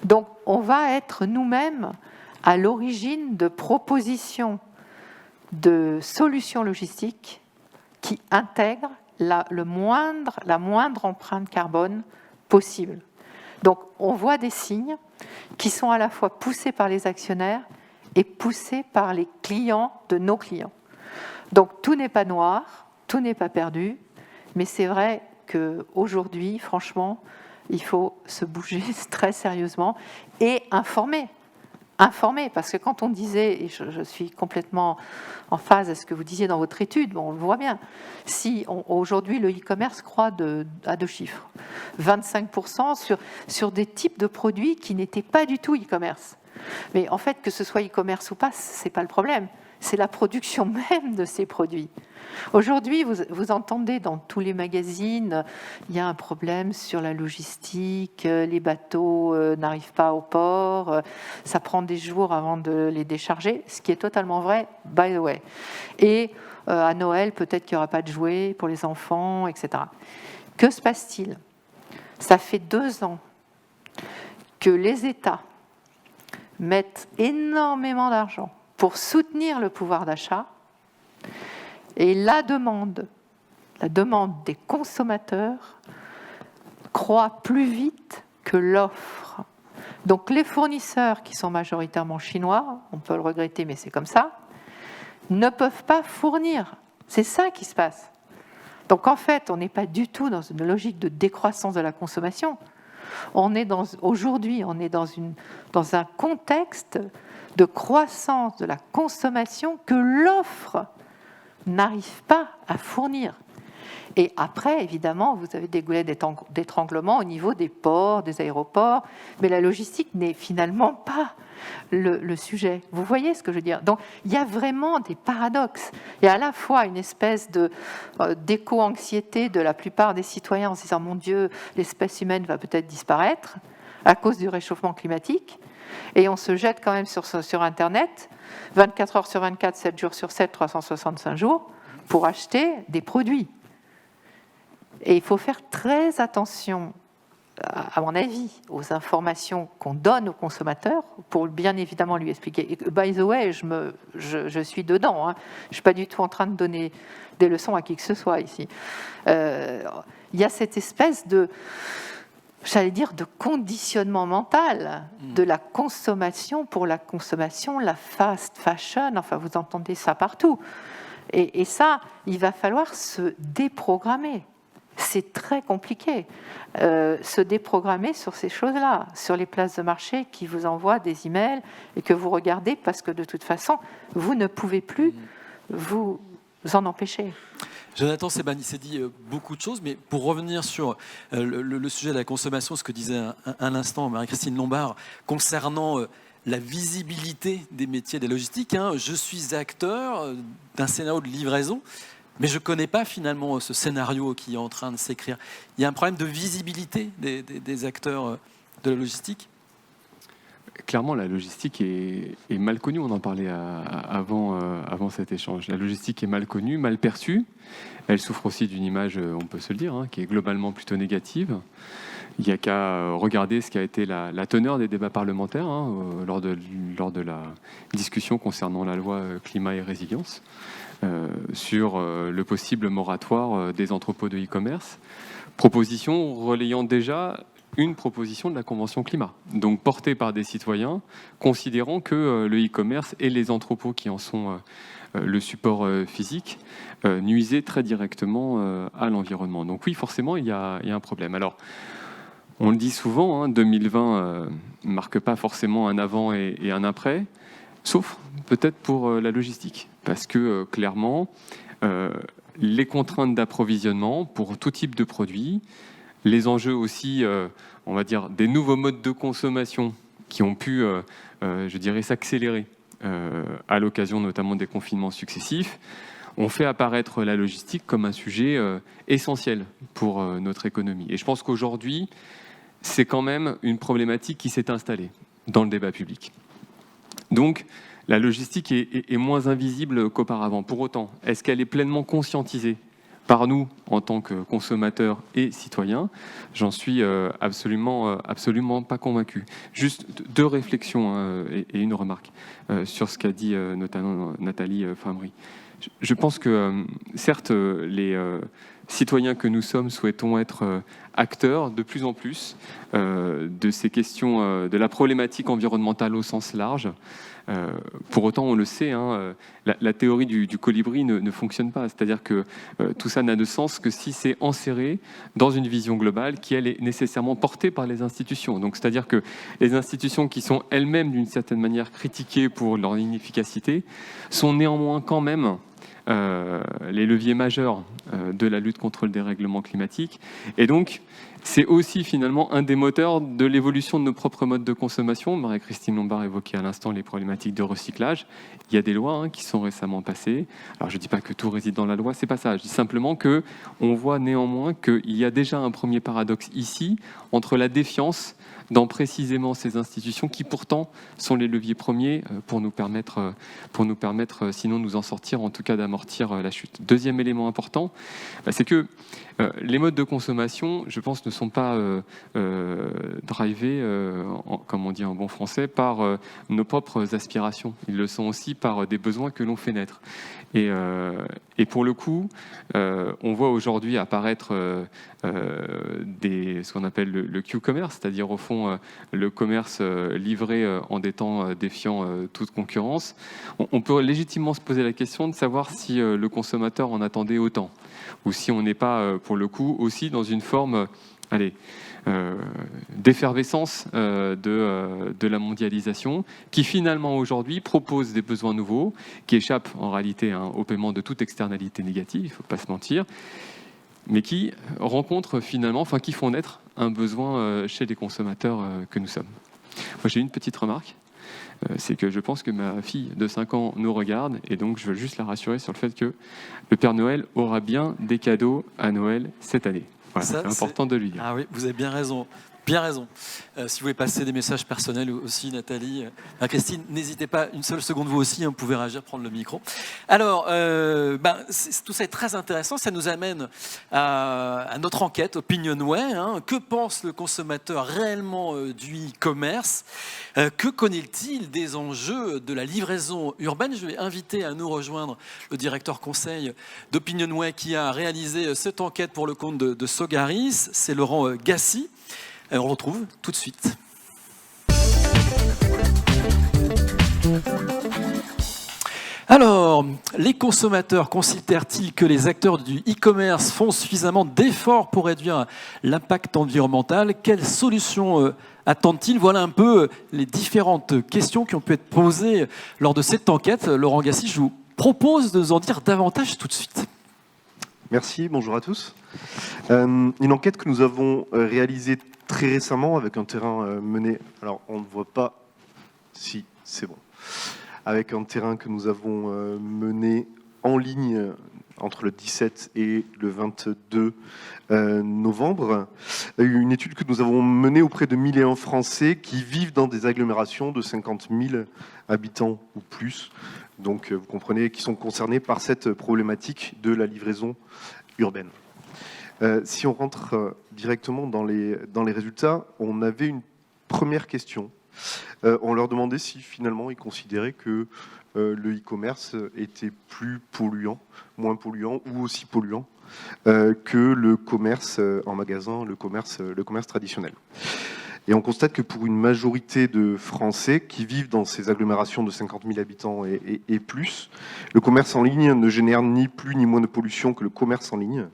Speaker 3: Donc, on va être nous-mêmes à l'origine de propositions de solutions logistiques qui intègrent la moindre empreinte carbone possible. Donc, on voit des signes qui sont à la fois poussés par les actionnaires et poussés par les clients de nos clients. Donc, tout n'est pas noir, tout n'est pas perdu, mais c'est vrai qu'aujourd'hui, franchement, il faut se bouger très sérieusement et informer, parce que quand on disait, et je suis complètement en phase avec ce que vous disiez dans votre étude, bon, on le voit bien, si aujourd'hui le e-commerce croît à deux chiffres, 25% sur des types de produits qui n'étaient pas du tout e-commerce. Mais en fait, que ce soit e-commerce ou pas, c'est pas le problème. c'est la production même de ces produits. Aujourd'hui, vous entendez dans tous les magazines, il y a un problème sur la logistique, les bateaux n'arrivent pas au port, ça prend des jours avant de les décharger, ce qui est totalement vrai, by the way. Et à Noël, peut-être qu'il n'y aura pas de jouets pour les enfants, etc. Que se passe-t-il ? Ça fait 2 ans que les États mettent énormément d'argent pour soutenir le pouvoir d'achat, et la demande des consommateurs croît plus vite que l'offre. Donc les fournisseurs, qui sont majoritairement chinois, on peut le regretter, mais c'est comme ça, ne peuvent pas fournir. C'est ça qui se passe. Donc en fait, on n'est pas du tout dans une logique de décroissance de la consommation. Aujourd'hui, on est dans un contexte de croissance de la consommation que l'offre n'arrive pas à fournir. Et après, évidemment, vous avez des goulets d'étranglement au niveau des ports, des aéroports, mais la logistique n'est finalement pas le sujet. Vous voyez ce que je veux dire ? Donc, il y a vraiment des paradoxes. Il y a à la fois une espèce d'éco-anxiété de la plupart des citoyens en se disant « Mon Dieu, l'espèce humaine va peut-être disparaître à cause du réchauffement climatique », et on se jette quand même sur Internet, 24 heures sur 24, 7 jours sur 7, 365 jours, pour acheter des produits. Et il faut faire très attention, à mon avis, aux informations qu'on donne aux consommateurs pour bien évidemment lui expliquer. Et, by the way, je suis dedans. Je ne suis pas du tout en train de donner des leçons à qui que ce soit ici. Il y a cette espèce de conditionnement mental de la consommation pour la consommation, la fast fashion, enfin vous entendez ça partout. Et ça, il va falloir se déprogrammer. C'est très compliqué, se déprogrammer sur ces choses-là, sur les places de marché qui vous envoient des emails et que vous regardez parce que de toute façon, vous ne pouvez plus vous en empêcher.
Speaker 1: Jonathan Seban, il s'est dit beaucoup de choses, mais pour revenir sur le sujet de la consommation, ce que disait un instant Marie-Christine Lombard concernant la visibilité des métiers de la logistique, je suis acteur d'un scénario de livraison, mais je ne connais pas finalement ce scénario qui est en train de s'écrire. Il y a un problème de visibilité des acteurs de la logistique ?
Speaker 5: Clairement, la logistique est mal connue. On en parlait avant cet échange. La logistique est mal connue, mal perçue. Elle souffre aussi d'une image, on peut se le dire, qui est globalement plutôt négative. Il n'y a qu'à regarder ce qui a été la teneur des débats parlementaires lors de la discussion concernant la loi climat et résilience sur le possible moratoire des entrepôts de e-commerce. Proposition relayant déjà une proposition de la Convention climat, donc portée par des citoyens, considérant que le e-commerce et les entrepôts qui en sont le support physique nuisaient très directement à l'environnement. Donc oui, forcément, il y a un problème. Alors, on le dit souvent, 2020 ne marque pas forcément un avant et un après, sauf peut-être pour la logistique, parce que clairement, les contraintes d'approvisionnement pour tout type de produits, les enjeux aussi, on va dire, des nouveaux modes de consommation qui ont pu, s'accélérer à l'occasion notamment des confinements successifs, ont fait apparaître la logistique comme un sujet essentiel pour notre économie. Et je pense qu'aujourd'hui, c'est quand même une problématique qui s'est installée dans le débat public. Donc, la logistique est moins invisible qu'auparavant. Pour autant, est-ce qu'elle est pleinement conscientisée par nous en tant que consommateurs et citoyens? J'en suis absolument pas convaincu. Juste 2 réflexions et une remarque sur ce qu'a dit notamment Nathalie Fabry. Je pense que certes, les citoyens que nous sommes souhaitons être acteurs de plus en plus de ces questions, de la problématique environnementale au sens large. Pour autant, on le sait, la théorie du colibri ne fonctionne pas. C'est-à-dire que tout ça n'a de sens que si c'est enserré dans une vision globale qui, elle, est nécessairement portée par les institutions. Donc, c'est-à-dire que les institutions qui sont elles-mêmes, d'une certaine manière, critiquées pour leur inefficacité, sont néanmoins quand même les leviers majeurs de la lutte contre le dérèglement climatique. Et donc, c'est aussi finalement un des moteurs de l'évolution de nos propres modes de consommation. Marie-Christine Lombard évoquait à l'instant les problématiques de recyclage. Il y a des lois qui sont récemment passées. Alors je ne dis pas que tout réside dans la loi, c'est pas ça. Je dis simplement qu'on voit néanmoins qu'il y a déjà un premier paradoxe ici entre la défiance dans précisément ces institutions qui pourtant sont les leviers premiers pour nous permettre, sinon nous en sortir, en tout cas d'amortir la chute. Deuxième élément important, c'est que les modes de consommation, je pense, ne sont pas drivés, comme on dit en bon français, par nos propres aspirations. Ils le sont aussi par des besoins que l'on fait naître. Et pour le coup, on voit aujourd'hui apparaître ce qu'on appelle le Q-commerce, c'est-à-dire au fond le commerce livré en des temps défiant toute concurrence. On peut légitimement se poser la question de savoir si le consommateur en attendait autant, ou si on n'est pas, pour le coup, aussi dans une forme d'effervescence de la mondialisation, qui finalement aujourd'hui propose des besoins nouveaux, qui échappent en réalité au paiement de toute externalité négative, il ne faut pas se mentir, mais qui rencontrent finalement, qui font naître un besoin chez les consommateurs que nous sommes. Moi j'ai une petite remarque, c'est que je pense que ma fille de 5 ans nous regarde, et donc je veux juste la rassurer sur le fait que le Père Noël aura bien des cadeaux à Noël cette année. Voilà, c'est important de lui dire.
Speaker 1: Ah oui, vous avez bien raison. Bien raison. Si vous voulez passer des messages personnels aussi, Nathalie, Christine, n'hésitez pas une seule seconde, vous aussi, vous pouvez réagir, prendre le micro. Alors, tout ça est très intéressant, ça nous amène à notre enquête Opinionway. Que pense le consommateur réellement du e-commerce? Que connaît-il des enjeux de la livraison urbaine? Je vais inviter à nous rejoindre le directeur conseil d'Opinionway qui a réalisé cette enquête pour le compte de Sogaris, c'est Laurent Gassi. Et on retrouve tout de suite. Alors, les consommateurs considèrent-ils que les acteurs du e-commerce font suffisamment d'efforts pour réduire l'impact environnemental? Quelles solutions attendent-ils? Voilà un peu les différentes questions qui ont pu être posées lors de cette enquête. Laurent Gassi, je vous propose de nous en dire davantage tout de suite.
Speaker 6: Merci, bonjour à tous. Une enquête que nous avons réalisée très récemment avec un terrain mené, alors on ne voit pas, si c'est bon, avec un terrain que nous avons mené en ligne entre le 17 et le 22 novembre. Une étude que nous avons menée auprès de 1001 Français qui vivent dans des agglomérations de 50 000 habitants ou plus. Donc vous comprenez, qui sont concernés par cette problématique de la livraison urbaine. Si on rentre directement dans les résultats, on avait une première question. On leur demandait si finalement ils considéraient que le e-commerce était plus polluant, moins polluant ou aussi polluant que le commerce en magasin, le commerce traditionnel. Et on constate que pour une majorité de Français qui vivent dans ces agglomérations de 50 000 habitants et plus, le commerce en ligne ne génère ni plus ni moins de pollution que le commerce en ligne.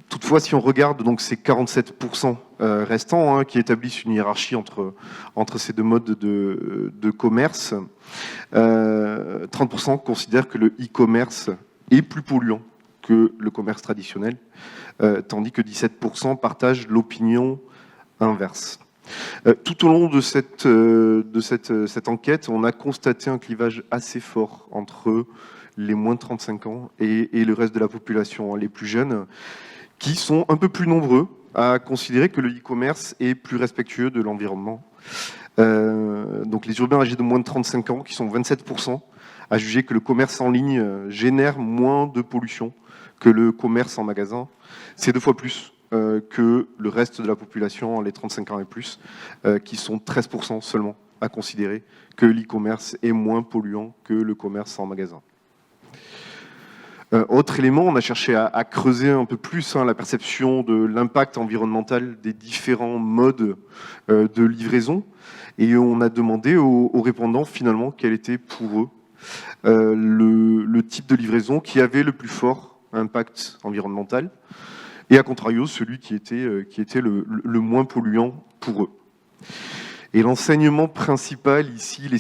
Speaker 6: Toutefois, si on regarde donc ces 47% restants qui établissent une hiérarchie entre ces deux modes de commerce, 30% considèrent que le e-commerce est plus polluant que le commerce traditionnel, tandis que 17% partagent l'opinion inverse. Tout au long de cette enquête, on a constaté un clivage assez fort entre les moins de 35 ans et le reste de la population, les plus jeunes, qui sont un peu plus nombreux à considérer que le e-commerce est plus respectueux de l'environnement. Donc les urbains âgés de moins de 35 ans, qui sont 27%, à juger que le commerce en ligne génère moins de pollution que le commerce en magasin. C'est 2 fois plus que le reste de la population, les 35 ans et plus, qui sont 13% seulement à considérer que l'e-commerce est moins polluant que le commerce en magasin. Autre élément, on a cherché à creuser un peu plus la perception de l'impact environnemental des différents modes de livraison, et on a demandé aux répondants finalement quel était pour eux le type de livraison qui avait le plus fort impact environnemental, et à contrario celui qui était le moins polluant pour eux. Et l'enseignement principal ici, il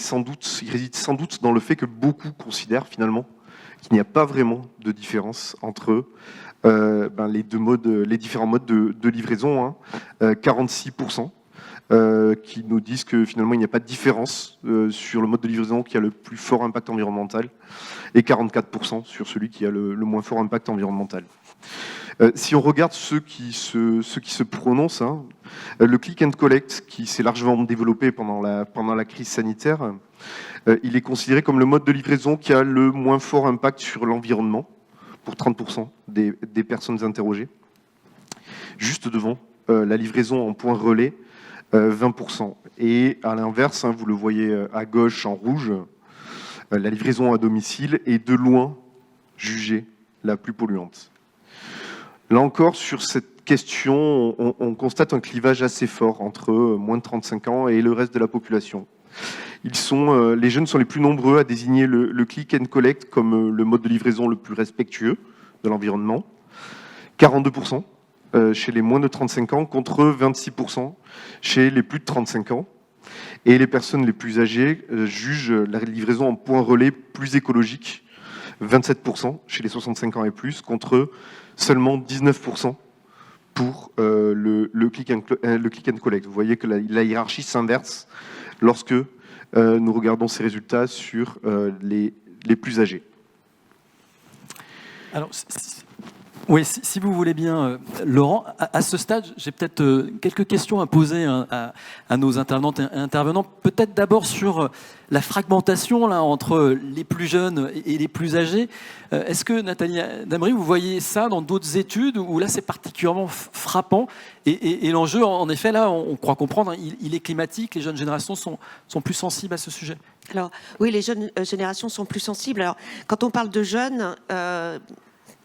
Speaker 6: réside sans doute dans le fait que beaucoup considèrent finalement qu'il n'y a pas vraiment de différence entre les différents modes de livraison, hein, 46%, qui nous disent que finalement il n'y a pas de différence sur le mode de livraison qui a le plus fort impact environnemental, et 44% sur celui qui a le moins fort impact environnemental. Si on regarde ceux qui se prononcent, hein, le click and collect, qui s'est largement développé pendant la crise sanitaire, il est considéré comme le mode de livraison qui a le moins fort impact sur l'environnement, pour 30% des personnes interrogées. Juste devant, la livraison en point relais, 20%. Et à l'inverse, hein, vous le voyez à gauche en rouge, la livraison à domicile est de loin jugée la plus polluante. Là encore, sur cette question, on constate un clivage assez fort entre moins de 35 ans et le reste de la population. Les jeunes sont les plus nombreux à désigner le click and collect comme le mode de livraison le plus respectueux de l'environnement. 42% chez les moins de 35 ans contre 26% chez les plus de 35 ans. Et les personnes les plus âgées jugent la livraison en point relais plus écologique, 27% chez les 65 ans et plus, contre seulement 19% pour le click and collect. Vous voyez que la hiérarchie s'inverse lorsque nous regardons ces résultats sur les plus âgés.
Speaker 1: Alors, oui, si vous voulez bien, Laurent, à ce stade, j'ai peut-être quelques questions à poser à nos intervenantes et intervenants. Peut-être d'abord sur la fragmentation là, entre les plus jeunes et les plus âgés. Est-ce que, Nathalie Damry, vous voyez ça dans d'autres études où là c'est particulièrement frappant et l'enjeu, en effet, là, on croit comprendre, il est climatique, les jeunes générations sont plus sensibles à ce sujet.
Speaker 4: Alors, oui, les jeunes générations sont plus sensibles. Alors, quand on parle de jeunes,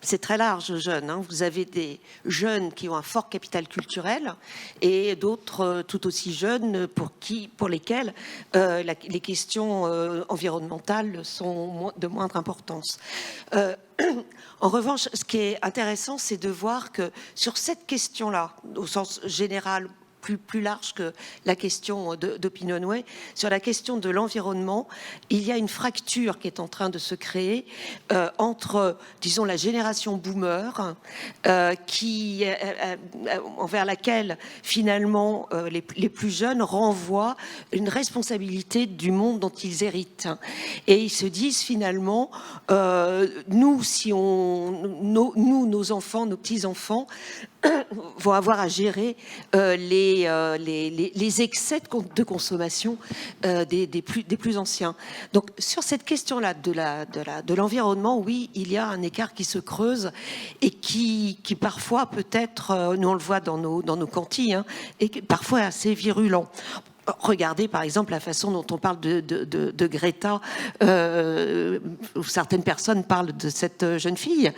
Speaker 4: c'est très large, jeunes. Hein. Vous avez des jeunes qui ont un fort capital culturel et d'autres tout aussi jeunes pour lesquels les questions environnementales sont de moindre importance. En revanche, ce qui est intéressant, c'est de voir que sur cette question-là, au sens général, plus large que la question d'Opinionway, sur la question de l'environnement, il y a une fracture qui est en train de se créer entre, disons, la génération boomer, envers laquelle, finalement, les plus jeunes renvoient une responsabilité du monde dont ils héritent. Et ils se disent, finalement, nos enfants, nos petits-enfants, vont avoir à gérer les excès de consommation des plus anciens. Donc sur cette question-là de l'environnement, oui, il y a un écart qui se creuse et qui parfois peut-être, nous on le voit dans nos cantilles, hein, est parfois assez virulent. Regardez par exemple la façon dont on parle de Greta, où certaines personnes parlent de cette jeune fille.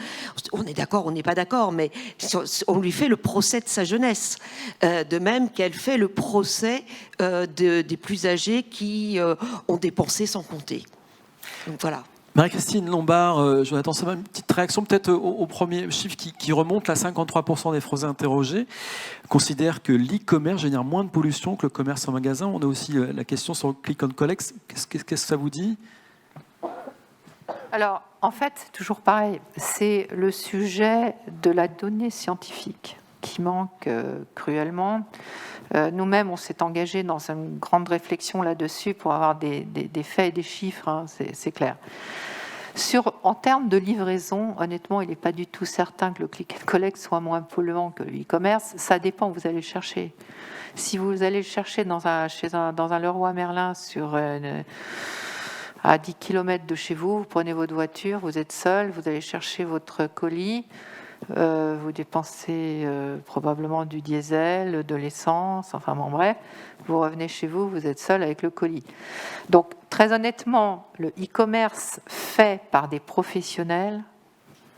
Speaker 4: On est d'accord, on n'est pas d'accord, mais on lui fait le procès de sa jeunesse, de même qu'elle fait le procès des plus âgés qui ont dépensé sans compter. Donc voilà.
Speaker 1: Marie-Christine Lombard, Jonathan Sommer, une petite réaction peut-être au premier chiffre qui remonte, là 53% des Français interrogés considèrent que l'e-commerce génère moins de pollution que le commerce en magasin. On a aussi la question sur le click and collect. Qu'est-ce que ça vous dit ?
Speaker 3: Alors, en fait, toujours pareil, c'est le sujet de la donnée scientifique qui manque cruellement. Nous-mêmes, on s'est engagé dans une grande réflexion là-dessus pour avoir des faits et des chiffres, hein, c'est clair. En termes de livraison, honnêtement, il n'est pas du tout certain que le click and collect soit moins polluant que le e-commerce. Ça dépend où vous allez le chercher. Si vous allez le chercher dans un Leroy Merlin à 10 km de chez vous, vous prenez votre voiture, vous êtes seul, vous allez chercher votre colis, vous dépensez probablement du diesel, de l'essence, enfin bon bref, vous revenez chez vous, vous êtes seul avec le colis. Donc très honnêtement, le e-commerce fait par des professionnels,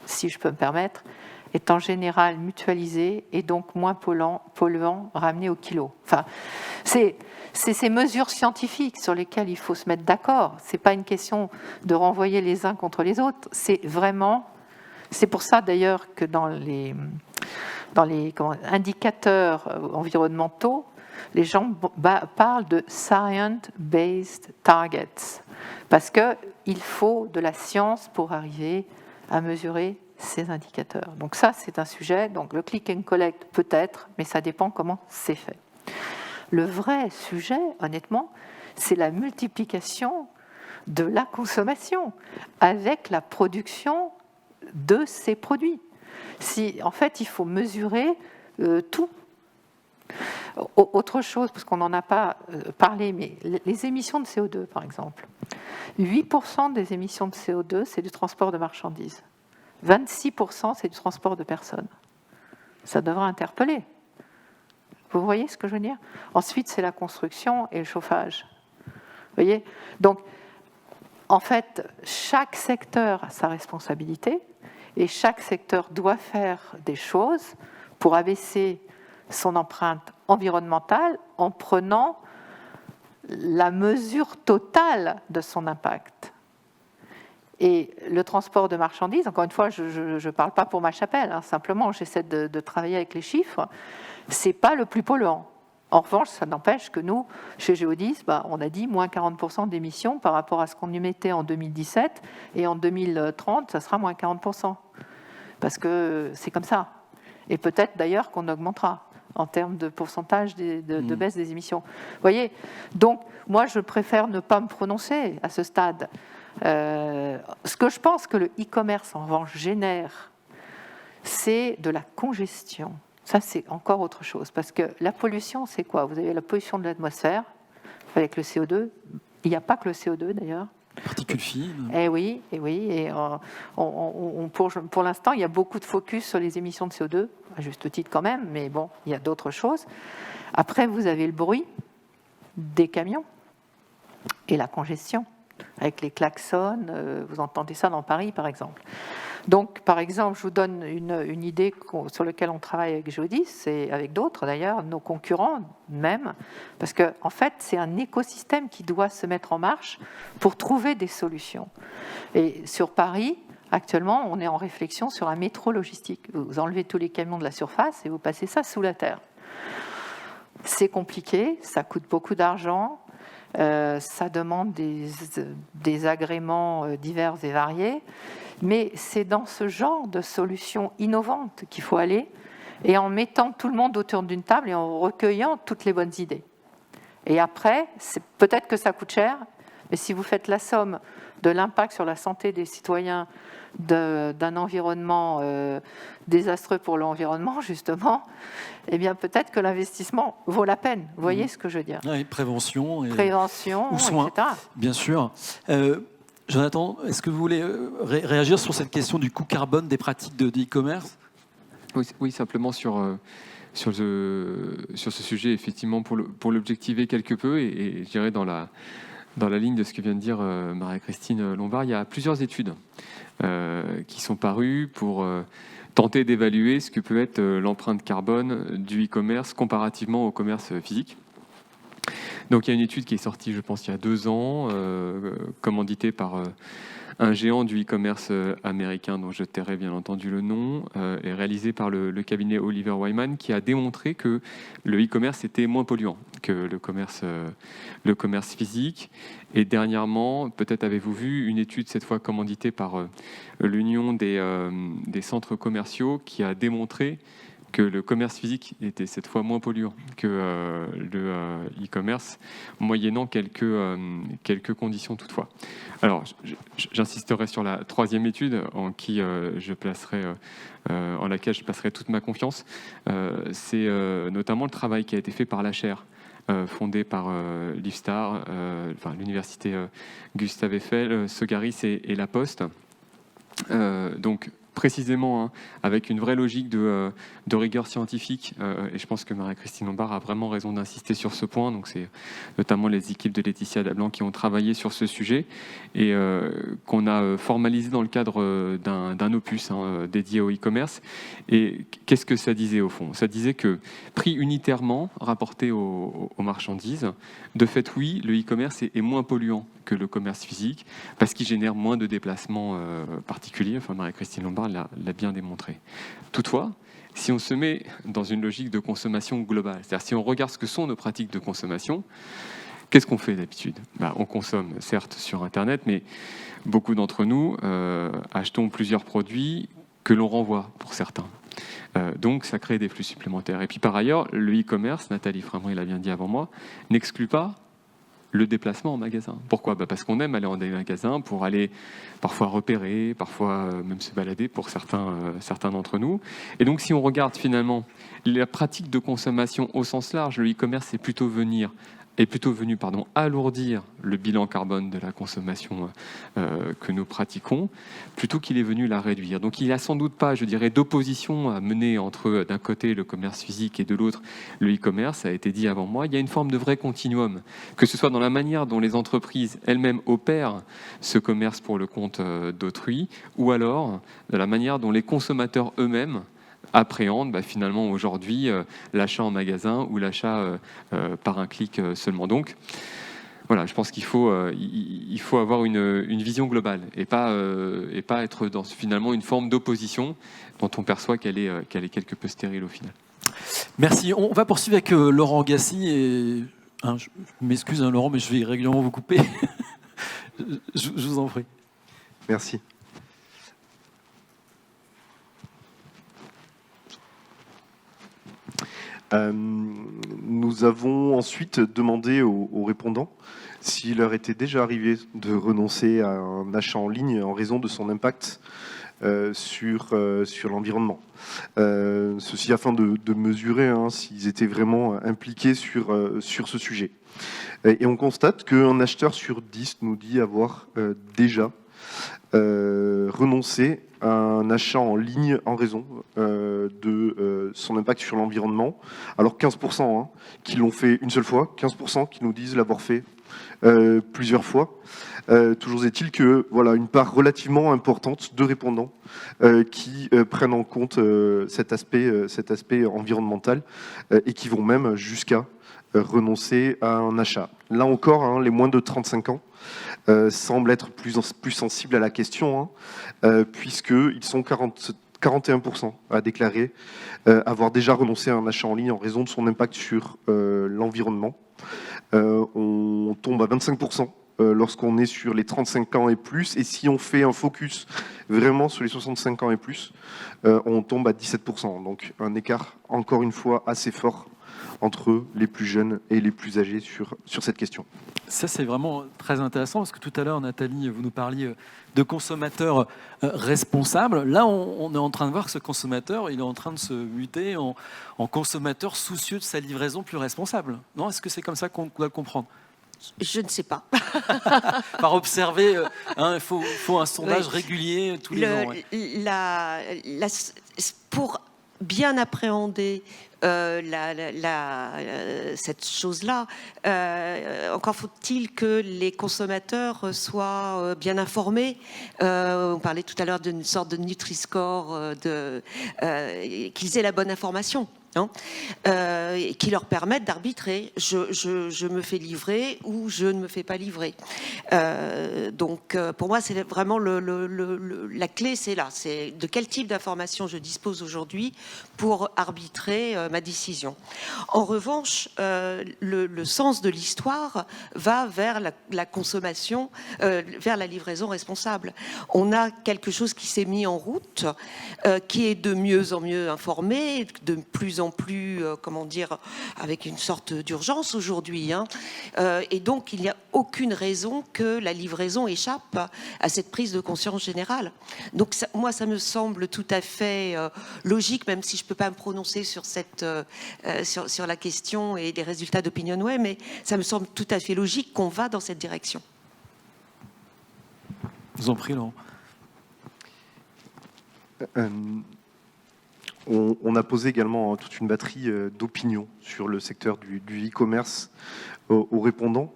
Speaker 3: si je peux me permettre, est en général mutualisé et donc moins polluant ramené au kilo. Enfin, c'est ces mesures scientifiques sur lesquelles il faut se mettre d'accord. C'est pas une question de renvoyer les uns contre les autres, c'est vraiment... C'est pour ça d'ailleurs que dans les indicateurs environnementaux, les gens parlent de science-based targets, parce qu'il faut de la science pour arriver à mesurer ces indicateurs. Donc ça, c'est un sujet. Donc le click and collect peut-être, mais ça dépend comment c'est fait. Le vrai sujet, honnêtement, c'est la multiplication de la consommation avec la production de ces produits. En fait, il faut mesurer tout. Autre chose, parce qu'on n'en a pas parlé, mais les émissions de CO2, par exemple. 8% des émissions de CO2, c'est du transport de marchandises. 26%, c'est du transport de personnes. Ça devrait interpeller. Vous voyez ce que je veux dire? Ensuite, c'est la construction et le chauffage. Vous voyez? Donc, en fait, chaque secteur a sa responsabilité et chaque secteur doit faire des choses pour abaisser son empreinte environnementale en prenant la mesure totale de son impact. Et le transport de marchandises, encore une fois, je ne parle pas pour ma chapelle, hein, simplement j'essaie de travailler avec les chiffres, ce n'est pas le plus polluant. En revanche, ça n'empêche que nous, chez Geodis, on a dit moins 40% d'émissions par rapport à ce qu'on émettait en 2017, et en 2030, ça sera moins 40%. Parce que c'est comme ça. Et peut-être d'ailleurs qu'on augmentera en termes de pourcentage de baisse des émissions. Vous voyez? Donc, moi, je préfère ne pas me prononcer à ce stade. Ce que je pense que le e-commerce, en revanche, génère, c'est de la congestion. Ça, c'est encore autre chose. Parce que la pollution, c'est quoi? Vous avez la pollution de l'atmosphère avec le CO2. Il n'y a pas que le CO2, d'ailleurs.
Speaker 1: Particules fines.
Speaker 3: Eh oui. Et pour l'instant, il y a beaucoup de focus sur les émissions de CO2, à juste titre quand même, mais bon, il y a d'autres choses. Après, vous avez le bruit des camions et la congestion, avec les klaxons. Vous entendez ça dans Paris, par exemple. Donc, par exemple, je vous donne une idée sur laquelle on travaille avec Geodis, et avec d'autres d'ailleurs, nos concurrents même, parce qu'en fait, c'est un écosystème qui doit se mettre en marche pour trouver des solutions. Et sur Paris, actuellement, on est en réflexion sur un métro logistique. Vous enlevez tous les camions de la surface et vous passez ça sous la terre. C'est compliqué, ça coûte beaucoup d'argent, ça demande des agréments divers et variés, mais c'est dans ce genre de solutions innovantes qu'il faut aller, et en mettant tout le monde autour d'une table et en recueillant toutes les bonnes idées. Et après, peut-être que ça coûte cher, mais si vous faites la somme de l'impact sur la santé des citoyens d'un environnement désastreux pour l'environnement, justement, eh bien peut-être que l'investissement vaut la peine. Vous voyez ce que je veux dire?
Speaker 1: Oui, prévention
Speaker 3: ou soins, etc.
Speaker 1: Bien sûr. Jonathan, est-ce que vous voulez réagir sur cette question du coût carbone des pratiques de e-commerce?
Speaker 5: Oui, simplement sur ce sujet, effectivement, pour l'objectiver quelque peu, et je dirais dans la ligne de ce que vient de dire Marie-Christine Lombard, il y a plusieurs études qui sont parues pour tenter d'évaluer ce que peut être l'empreinte carbone du e-commerce comparativement au commerce physique. Donc il y a une étude qui est sortie, je pense, il y a 2 ans, commanditée par un géant du e-commerce américain, dont je tairai bien entendu le nom, et réalisée par le cabinet Oliver Wyman, qui a démontré que le e-commerce était moins polluant que le commerce physique. Et dernièrement, peut-être avez-vous vu une étude, cette fois commanditée par l'Union des centres commerciaux, qui a démontré que le commerce physique était cette fois moins polluant que le e-commerce, moyennant quelques conditions toutefois. Alors, j'insisterai sur la 3e étude en laquelle je placerai toute ma confiance. C'est notamment le travail qui a été fait par l'HR, fondé par l'IFSTAR, l'université Gustave Eiffel, Sogaris et La Poste. Donc, précisément, avec une vraie logique de rigueur scientifique, et je pense que Marie-Christine Lombard a vraiment raison d'insister sur ce point. Donc c'est notamment les équipes de Laetitia Dablanc qui ont travaillé sur ce sujet et qu'on a formalisé dans le cadre d'un opus dédié au e-commerce. Et qu'est-ce que ça disait au fond? Ça disait que, pris unitairement, rapporté aux marchandises, de fait, oui, le e-commerce est moins polluant que le commerce physique, parce qu'il génère moins de déplacements particuliers. Enfin, Marie-Christine Lombard l'a bien démontré. Toutefois, si on se met dans une logique de consommation globale, c'est-à-dire si on regarde ce que sont nos pratiques de consommation, qu'est-ce qu'on fait d'habitude? On consomme, certes, sur Internet, mais beaucoup d'entre nous achetons plusieurs produits que l'on renvoie pour certains. Donc ça crée des flux supplémentaires. Et puis par ailleurs, le e-commerce, Nathalie Framouet l'a bien dit avant moi, n'exclut pas le déplacement en magasin. Pourquoi ? Parce qu'on aime aller en magasin pour aller parfois repérer, parfois même se balader pour certains d'entre nous. Et donc si on regarde finalement la pratique de consommation au sens large, le e-commerce est plutôt venu alourdir le bilan carbone de la consommation que nous pratiquons, plutôt qu'il est venu la réduire. Donc il n'y a sans doute pas, je dirais, d'opposition à mener entre, d'un côté, le commerce physique et de l'autre, le e-commerce. Ça a été dit avant moi. Il y a une forme de vrai continuum, que ce soit dans la manière dont les entreprises elles-mêmes opèrent ce commerce pour le compte d'autrui, ou alors de la manière dont les consommateurs eux-mêmes appréhendent finalement aujourd'hui l'achat en magasin ou l'achat par un clic seulement. Donc voilà, je pense qu'il faut avoir une vision globale et pas être dans finalement une forme d'opposition dont on perçoit qu'elle est quelque peu stérile au final.
Speaker 1: Merci. On va poursuivre avec Laurent Gassi. Et, je m'excuse Laurent, mais je vais régulièrement vous couper. je vous en prie.
Speaker 6: Merci. Nous avons ensuite demandé aux répondants s'il leur était déjà arrivé de renoncer à un achat en ligne en raison de son impact sur l'environnement. Ceci afin de mesurer s'ils étaient vraiment impliqués sur ce sujet. Et on constate qu'un acheteur sur 10 nous dit avoir déjà renoncer à un achat en ligne en raison de son impact sur l'environnement. Alors 15% qui l'ont fait une seule fois, 15% qui nous disent l'avoir fait plusieurs fois. Toujours est-il que voilà une part relativement importante de répondants qui prennent en compte cet aspect environnemental et qui vont même jusqu'à renoncer à un achat. Là encore, les moins de 35 ans semblent être plus sensibles à la question, puisqu'ils sont 41% à déclarer avoir déjà renoncé à un achat en ligne en raison de son impact sur l'environnement. On tombe à 25% lorsqu'on est sur les 35 ans et plus, et si on fait un focus vraiment sur les 65 ans et plus, on tombe à 17%. Donc un écart, encore une fois, assez fort entre les plus jeunes et les plus âgés sur cette question.
Speaker 1: Ça, c'est vraiment très intéressant, parce que tout à l'heure, Nathalie, vous nous parliez de consommateurs responsables. Là, on est en train de voir que ce consommateur, il est en train de se muter en consommateur soucieux de sa livraison plus responsable. Non ? Est-ce que c'est comme ça qu'on doit le comprendre ?
Speaker 4: Je ne sais pas.
Speaker 1: Par observer, il faut un sondage régulier tous les ans. Ouais.
Speaker 4: Pour bien appréhender cette chose-là, encore faut-il que les consommateurs soient bien informés. On parlait tout à l'heure d'une sorte de Nutri-Score, qu'ils aient la bonne information. Qui leur permettent d'arbitrer. Je me fais livrer ou je ne me fais pas livrer. Donc, pour moi, c'est vraiment la clé, c'est là. C'est de quel type d'information je dispose aujourd'hui pour arbitrer ma décision. En revanche, le sens de l'histoire va vers la consommation, vers la livraison responsable. On a quelque chose qui s'est mis en route, qui est de mieux en mieux informé, de plus en plus, avec une sorte d'urgence aujourd'hui. Et donc, il n'y a aucune raison que la livraison échappe à cette prise de conscience générale. Donc, moi, ça me semble tout à fait logique, même si je ne peux pas me prononcer sur la question et les résultats d'OpinionWay, mais ça me semble tout à fait logique qu'on va dans cette direction.
Speaker 1: Je vous en prie, Laurent.
Speaker 6: On a posé également toute une batterie d'opinions sur le secteur du e-commerce aux répondants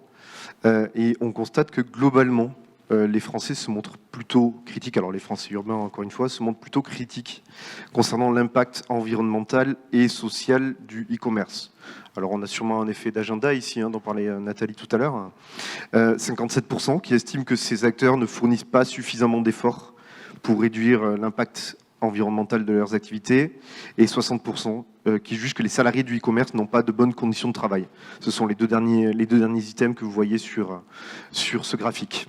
Speaker 6: et on constate que globalement les Français se montrent plutôt critiques, alors les Français urbains encore une fois, se montrent plutôt critiques concernant l'impact environnemental et social du e-commerce. Alors on a sûrement un effet d'agenda ici, dont parlait Nathalie tout à l'heure, 57% qui estiment que ces acteurs ne fournissent pas suffisamment d'efforts pour réduire l'impact environnemental de leurs activités, et 60% qui jugent que les salariés du e-commerce n'ont pas de bonnes conditions de travail. Ce sont les deux derniers items que vous voyez sur ce graphique.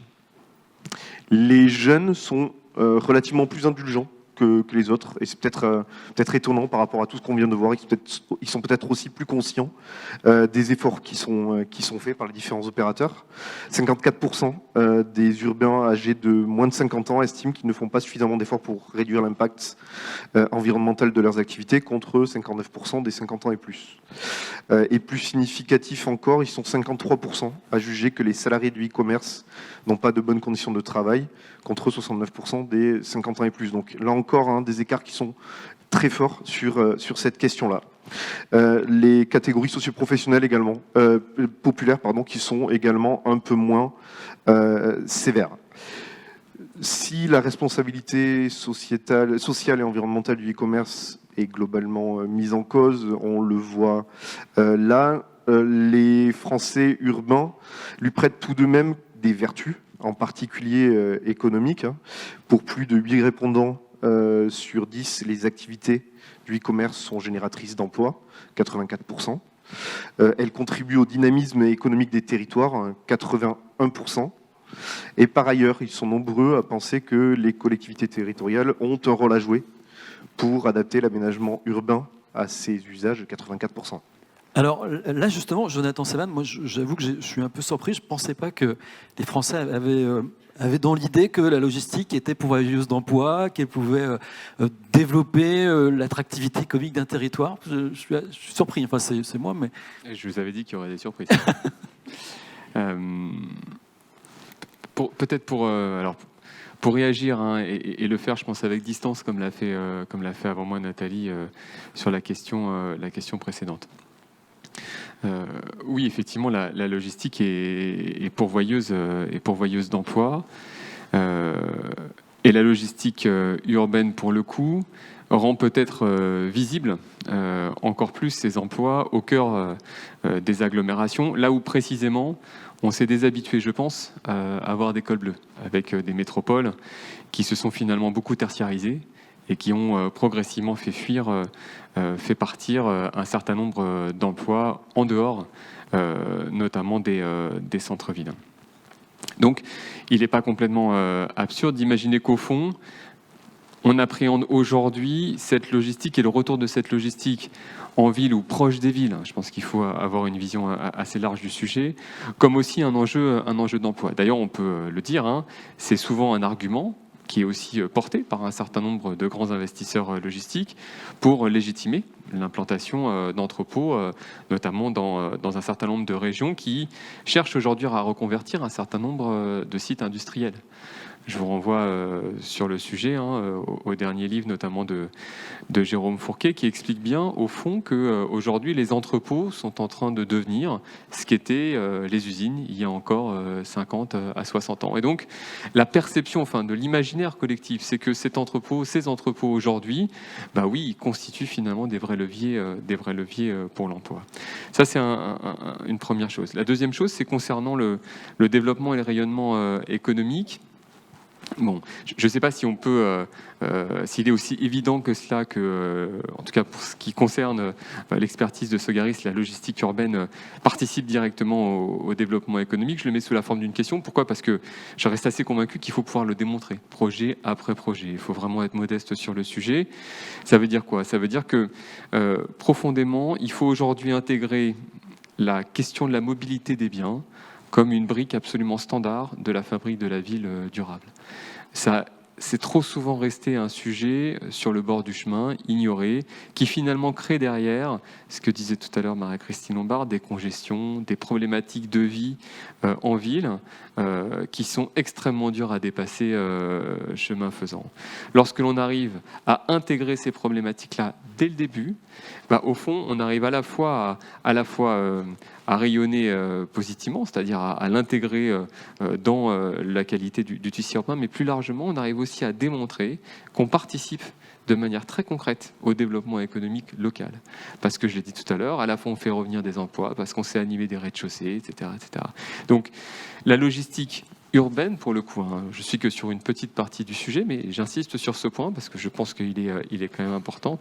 Speaker 6: Les jeunes sont relativement plus indulgents que les autres, et c'est peut-être étonnant par rapport à tout ce qu'on vient de voir. Ils sont peut-être aussi plus conscients des efforts qui sont faits par les différents opérateurs. 54% des urbains âgés de moins de 50 ans estiment qu'ils ne font pas suffisamment d'efforts pour réduire l'impact environnemental de leurs activités, contre 59% des 50 ans et plus. Et plus significatif encore, ils sont 53% à juger que les salariés du e-commerce n'ont pas de bonnes conditions de travail, contre 69% des 50 ans et plus. Donc là encore, des écarts qui sont très forts sur cette question-là. Les catégories socioprofessionnelles également, populaires, qui sont également un peu moins sévères. Si la responsabilité sociale et environnementale du e-commerce est globalement mise en cause, on le voit là, les Français urbains lui prêtent tout de même des vertus, en particulier économiques. Pour plus de 8 répondants sur 10, les activités du e-commerce sont génératrices d'emplois, 84%. Elles contribuent au dynamisme économique des territoires, 81%. Et par ailleurs, ils sont nombreux à penser que les collectivités territoriales ont un rôle à jouer pour adapter l'aménagement urbain à ces usages, 84%.
Speaker 1: Alors là, justement, Jonathan Sevan, moi, j'avoue que je suis un peu surpris. Je ne pensais pas que les Français avaient dans l'idée que la logistique était pourvoyeuse d'emplois, qu'elle pouvait développer l'attractivité économique d'un territoire. Je suis surpris. Enfin, c'est moi, mais...
Speaker 5: Je vous avais dit qu'il y aurait des surprises. Peut-être pour réagir et le faire, je pense, avec distance, comme l'a fait avant moi Nathalie sur la question précédente. Oui, effectivement, la logistique est pourvoyeuse d'emplois. Et la logistique urbaine, pour le coup, rend peut-être visible encore plus ces emplois au cœur des agglomérations, là où précisément on s'est déshabitué, je pense, à avoir des cols bleus, avec des métropoles qui se sont finalement beaucoup tertiarisées et qui ont progressivement fait partir un certain nombre d'emplois en dehors, notamment des centres-villes. Donc, il n'est pas complètement absurde d'imaginer qu'au fond, on appréhende aujourd'hui cette logistique et le retour de cette logistique en ville ou proche des villes. Je pense qu'il faut avoir une vision assez large du sujet, comme aussi un enjeu d'emploi. D'ailleurs, on peut le dire, c'est souvent un argument qui est aussi porté par un certain nombre de grands investisseurs logistiques pour légitimer l'implantation d'entrepôts, notamment dans un certain nombre de régions qui cherchent aujourd'hui à reconvertir un certain nombre de sites industriels. Je vous renvoie sur le sujet au dernier livre, notamment de Jérôme Fourquet, qui explique bien, au fond, qu'aujourd'hui, les entrepôts sont en train de devenir ce qu'étaient les usines il y a encore 50 à 60 ans. Et donc, la perception, de l'imaginaire collectif, c'est que ces entrepôts aujourd'hui, ils constituent finalement des vrais leviers pour l'emploi. Ça, c'est une première chose. La deuxième chose, c'est concernant le développement et le rayonnement économique. Bon, je ne sais pas si on peut, s'il est aussi évident que cela, en tout cas pour ce qui concerne l'expertise de Sogaris, la logistique urbaine participe directement au développement économique. Je le mets sous la forme d'une question. Pourquoi ? Parce que je reste assez convaincu qu'il faut pouvoir le démontrer, projet après projet. Il faut vraiment être modeste sur le sujet. Ça veut dire quoi ? Ça veut dire que profondément, il faut aujourd'hui intégrer la question de la mobilité des biens comme une brique absolument standard de la fabrique de la ville durable. Ça, c'est trop souvent resté un sujet sur le bord du chemin, ignoré, qui finalement crée derrière, ce que disait tout à l'heure Marie-Christine Lombard, des congestions, des problématiques de vie en ville, qui sont extrêmement dures à dépasser chemin faisant. Lorsque l'on arrive à intégrer ces problématiques-là dès le début, au fond, on arrive à la fois à rayonner positivement, c'est-à-dire à l'intégrer dans la qualité du tissu urbain, mais plus largement, on arrive aussi à démontrer qu'on participe de manière très concrète au développement économique local. Parce que je l'ai dit tout à l'heure, à la fois on fait revenir des emplois, parce qu'on sait animer des rez-de-chaussée, etc., etc. Donc la logistique urbaine pour le coup. Hein. Je suis que sur une petite partie du sujet, mais j'insiste sur ce point parce que je pense qu'il est quand même important,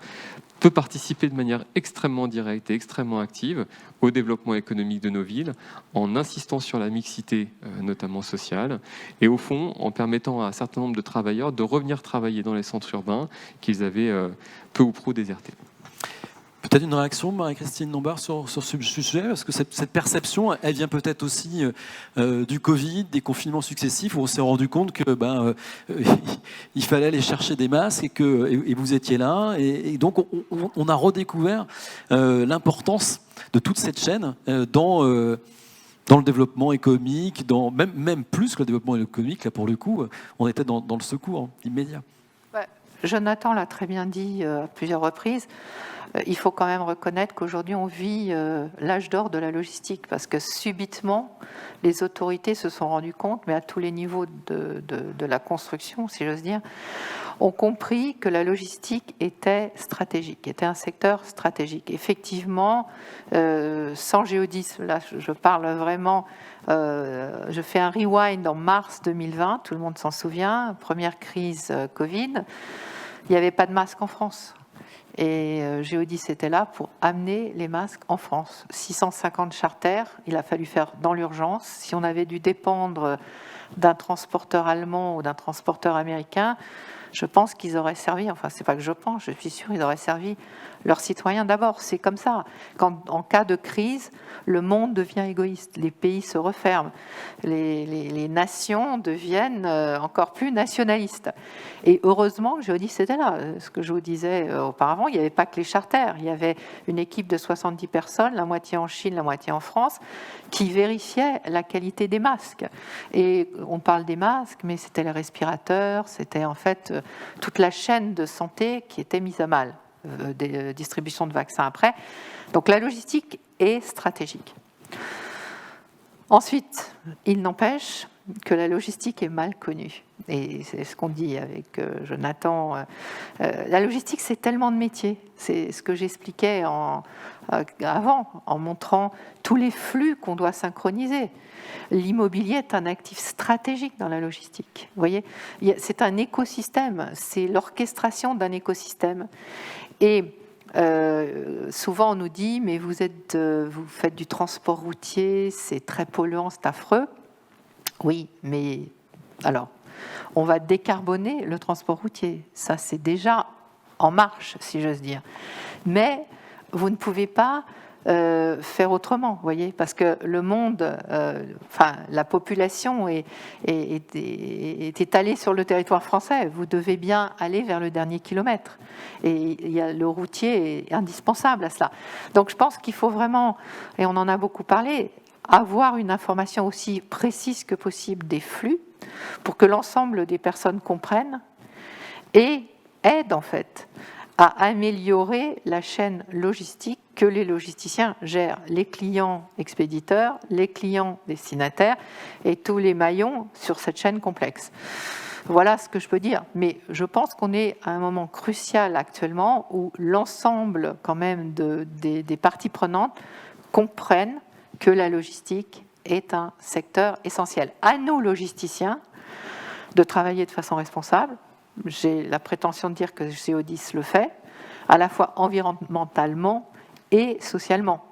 Speaker 5: peut participer de manière extrêmement directe et extrêmement active au développement économique de nos villes, en insistant sur la mixité, notamment sociale, et au fond, en permettant à un certain nombre de travailleurs de revenir travailler dans les centres urbains qu'ils avaient peu ou prou désertés.
Speaker 1: Peut-être une réaction, Marie-Christine Lombard, sur ce sujet, parce que cette perception, elle vient peut-être aussi du Covid, des confinements successifs, où on s'est rendu compte que il fallait aller chercher des masques et vous étiez là, et donc on a redécouvert l'importance de toute cette chaîne dans le développement économique, même plus que le développement économique, là pour le coup, on était dans le secours immédiat.
Speaker 3: Jonathan l'a très bien dit à plusieurs reprises. Il faut quand même reconnaître qu'aujourd'hui, on vit l'âge d'or de la logistique, parce que subitement, les autorités se sont rendues compte, mais à tous les niveaux de la construction, si j'ose dire, ont compris que la logistique était stratégique, était un secteur stratégique. Effectivement, sans Géodis, là, je parle vraiment, je fais un rewind en mars 2020, tout le monde s'en souvient, première crise Covid, il n'y avait pas de masque en France. Et Géodis était là pour amener les masques en France. 650 charters, il a fallu faire dans l'urgence. Si on avait dû dépendre d'un transporteur allemand ou d'un transporteur américain, je pense qu'ils auraient servi, enfin c'est pas que je pense, je suis sûre, ils auraient servi leurs citoyens d'abord. C'est comme ça. Quand en cas de crise, le monde devient égoïste, les pays se referment, les nations deviennent encore plus nationalistes. Et heureusement que Géodis était là. Ce que je vous disais auparavant, il n'y avait pas que les charters, il y avait une équipe de 70 personnes, la moitié en Chine, la moitié en France, qui vérifiait la qualité des masques. Et on parle des masques, mais c'était les respirateurs, c'était en fait toute la chaîne de santé qui était mise à mal, des distributions de vaccins après. Donc la logistique est stratégique. Ensuite, il n'empêche que la logistique est mal connue. Et c'est ce qu'on dit avec Jonathan. La logistique, c'est tellement de métiers. C'est ce que j'expliquais avant, en montrant tous les flux qu'on doit synchroniser. L'immobilier est un actif stratégique dans la logistique. Vous voyez, c'est un écosystème, c'est l'orchestration d'un écosystème. Et souvent on nous dit, mais vous faites du transport routier, c'est très polluant, c'est affreux. Oui, mais alors, on va décarboner le transport routier. Ça, c'est déjà en marche, si j'ose dire. Mais vous ne pouvez pas faire autrement, vous voyez, parce que le monde, la population est étalée sur le territoire français. Vous devez bien aller vers le dernier kilomètre. Et le routier est indispensable à cela. Donc, je pense qu'il faut vraiment, et on en a beaucoup parlé, avoir une information aussi précise que possible des flux pour que l'ensemble des personnes comprennent et aident en fait à améliorer la chaîne logistique que les logisticiens gèrent, les clients expéditeurs, les clients destinataires et tous les maillons sur cette chaîne complexe. Voilà ce que je peux dire, mais je pense qu'on est à un moment crucial actuellement où l'ensemble quand même des parties prenantes comprennent que la logistique est un secteur essentiel. À nous, logisticiens, de travailler de façon responsable. J'ai la prétention de dire que Géodis le fait, à la fois environnementalement et socialement.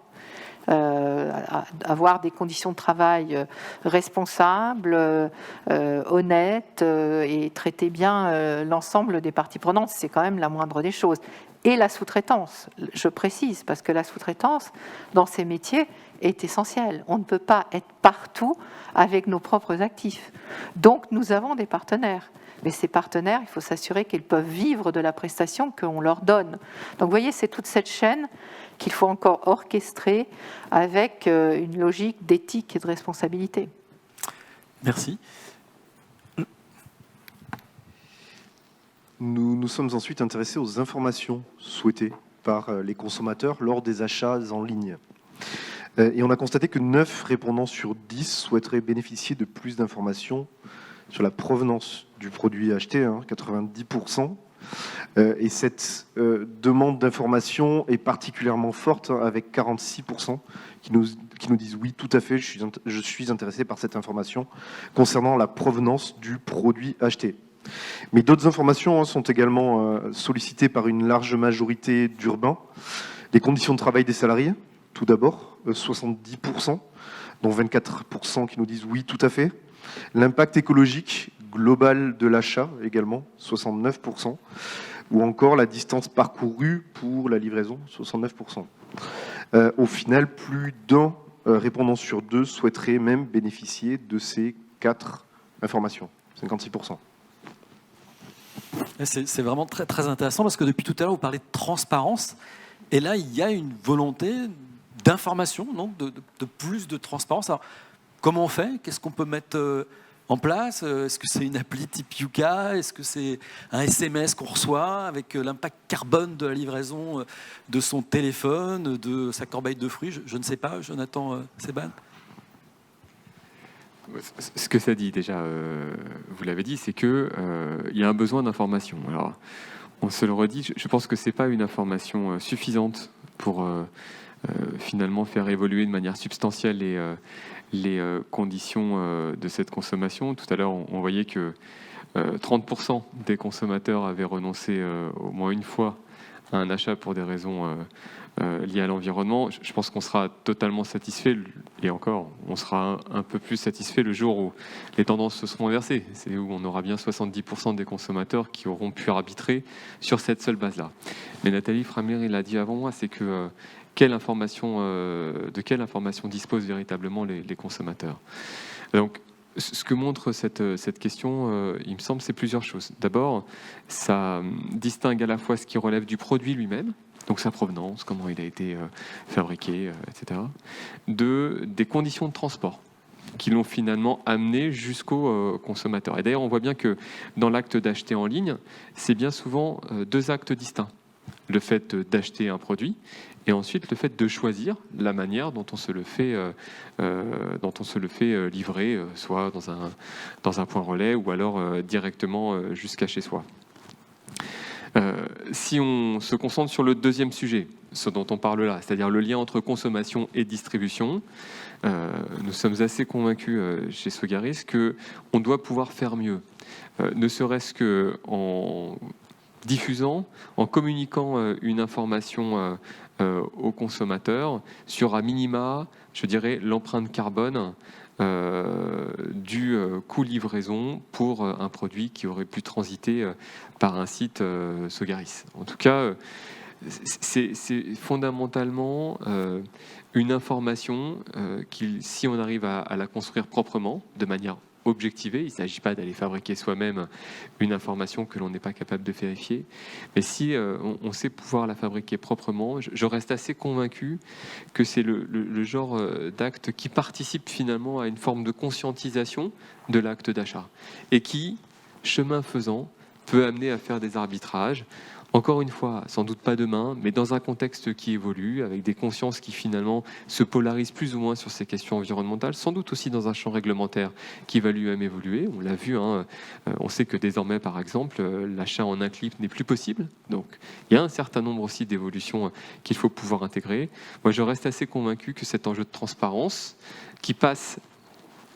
Speaker 3: Avoir des conditions de travail responsables, honnêtes et traiter bien l'ensemble des parties prenantes, c'est quand même la moindre des choses. Et la sous-traitance, je précise, parce que la sous-traitance, dans ces métiers, est essentielle. On ne peut pas être partout avec nos propres actifs. Donc, nous avons des partenaires. Mais ces partenaires, il faut s'assurer qu'ils peuvent vivre de la prestation qu'on leur donne. Donc, vous voyez, c'est toute cette chaîne qu'il faut encore orchestrer avec une logique d'éthique et de responsabilité.
Speaker 1: Merci.
Speaker 6: Nous nous sommes ensuite intéressés aux informations souhaitées par les consommateurs lors des achats en ligne. Et on a constaté que 9 répondants sur 10 souhaiteraient bénéficier de plus d'informations sur la provenance du produit acheté, 90%, Et cette demande d'information est particulièrement forte, hein, avec 46% qui nous disent oui, tout à fait, je suis intéressé par cette information concernant la provenance du produit acheté. Mais d'autres informations, hein, sont également sollicitées par une large majorité d'urbains. Les conditions de travail des salariés, tout d'abord, 70%, dont 24% qui nous disent oui, tout à fait. L'impact écologique global de l'achat, également, 69%. Ou encore la distance parcourue pour la livraison, 69%. Au final, plus d'un répondant sur 2 souhaiterait même bénéficier de ces 4 informations, 56%.
Speaker 1: C'est vraiment très, très intéressant parce que depuis tout à l'heure, vous parlez de transparence. Et là, il y a une volonté d'information, donc de plus de transparence. Alors, comment on fait? Qu'est-ce qu'on peut mettre en place? Est-ce que c'est une appli type Yuka? Est-ce que c'est un SMS qu'on reçoit avec l'impact carbone de la livraison de son téléphone, de sa corbeille de fruits? Je ne sais pas, Jonathan Seban.
Speaker 5: Ce que ça dit déjà, vous l'avez dit, c'est qu'il y a un besoin d'information. Alors, on se le redit, je pense que ce n'est pas une information suffisante pour finalement faire évoluer de manière substantielle les conditions de cette consommation. Tout à l'heure, on voyait que 30% des consommateurs avaient renoncé au moins une fois à un achat pour des raisons liées à l'environnement. Je pense qu'on sera totalement satisfait, et encore, on sera un peu plus satisfait le jour où les tendances se seront inversées. C'est où on aura bien 70% des consommateurs qui auront pu arbitrer sur cette seule base-là. Mais Nathalie Framer, il l'a dit avant moi, c'est que de quelle information disposent véritablement les consommateurs. Donc, ce que montre cette question, il me semble, c'est plusieurs choses. D'abord, ça distingue à la fois ce qui relève du produit lui-même, donc sa provenance, comment il a été fabriqué, etc. Des conditions de transport qui l'ont finalement amené jusqu'au consommateur. Et d'ailleurs, on voit bien que dans l'acte d'acheter en ligne, c'est bien souvent 2 actes distincts. Le fait d'acheter un produit et ensuite le fait de choisir la manière dont on se le fait, livrer, soit dans un point relais ou alors directement jusqu'à chez soi. Si on se concentre sur le deuxième sujet, ce dont on parle là, c'est-à-dire le lien entre consommation et distribution, nous sommes assez convaincus chez Sogaris qu'on doit pouvoir faire mieux, ne serait-ce qu'en diffusant, en communiquant une information aux consommateurs sur à minima, je dirais, l'empreinte carbone du coût livraison pour un produit qui aurait pu transiter par un site Sogaris. En tout cas, c'est fondamentalement une information qui, si on arrive à la construire proprement, de manière objectivée, il ne s'agit pas d'aller fabriquer soi-même une information que l'on n'est pas capable de vérifier, mais si on sait pouvoir la fabriquer proprement, je reste assez convaincu que c'est le genre d'acte qui participe finalement à une forme de conscientisation de l'acte d'achat et qui, chemin faisant, peut amener à faire des arbitrages. Encore une fois, sans doute pas demain, mais dans un contexte qui évolue, avec des consciences qui finalement se polarisent plus ou moins sur ces questions environnementales, sans doute aussi dans un champ réglementaire qui va lui-même évoluer. On l'a vu, hein, on sait que désormais, par exemple, l'achat en un clip n'est plus possible. Donc, il y a un certain nombre aussi d'évolutions qu'il faut pouvoir intégrer. Moi, je reste assez convaincu que cet enjeu de transparence, qui passe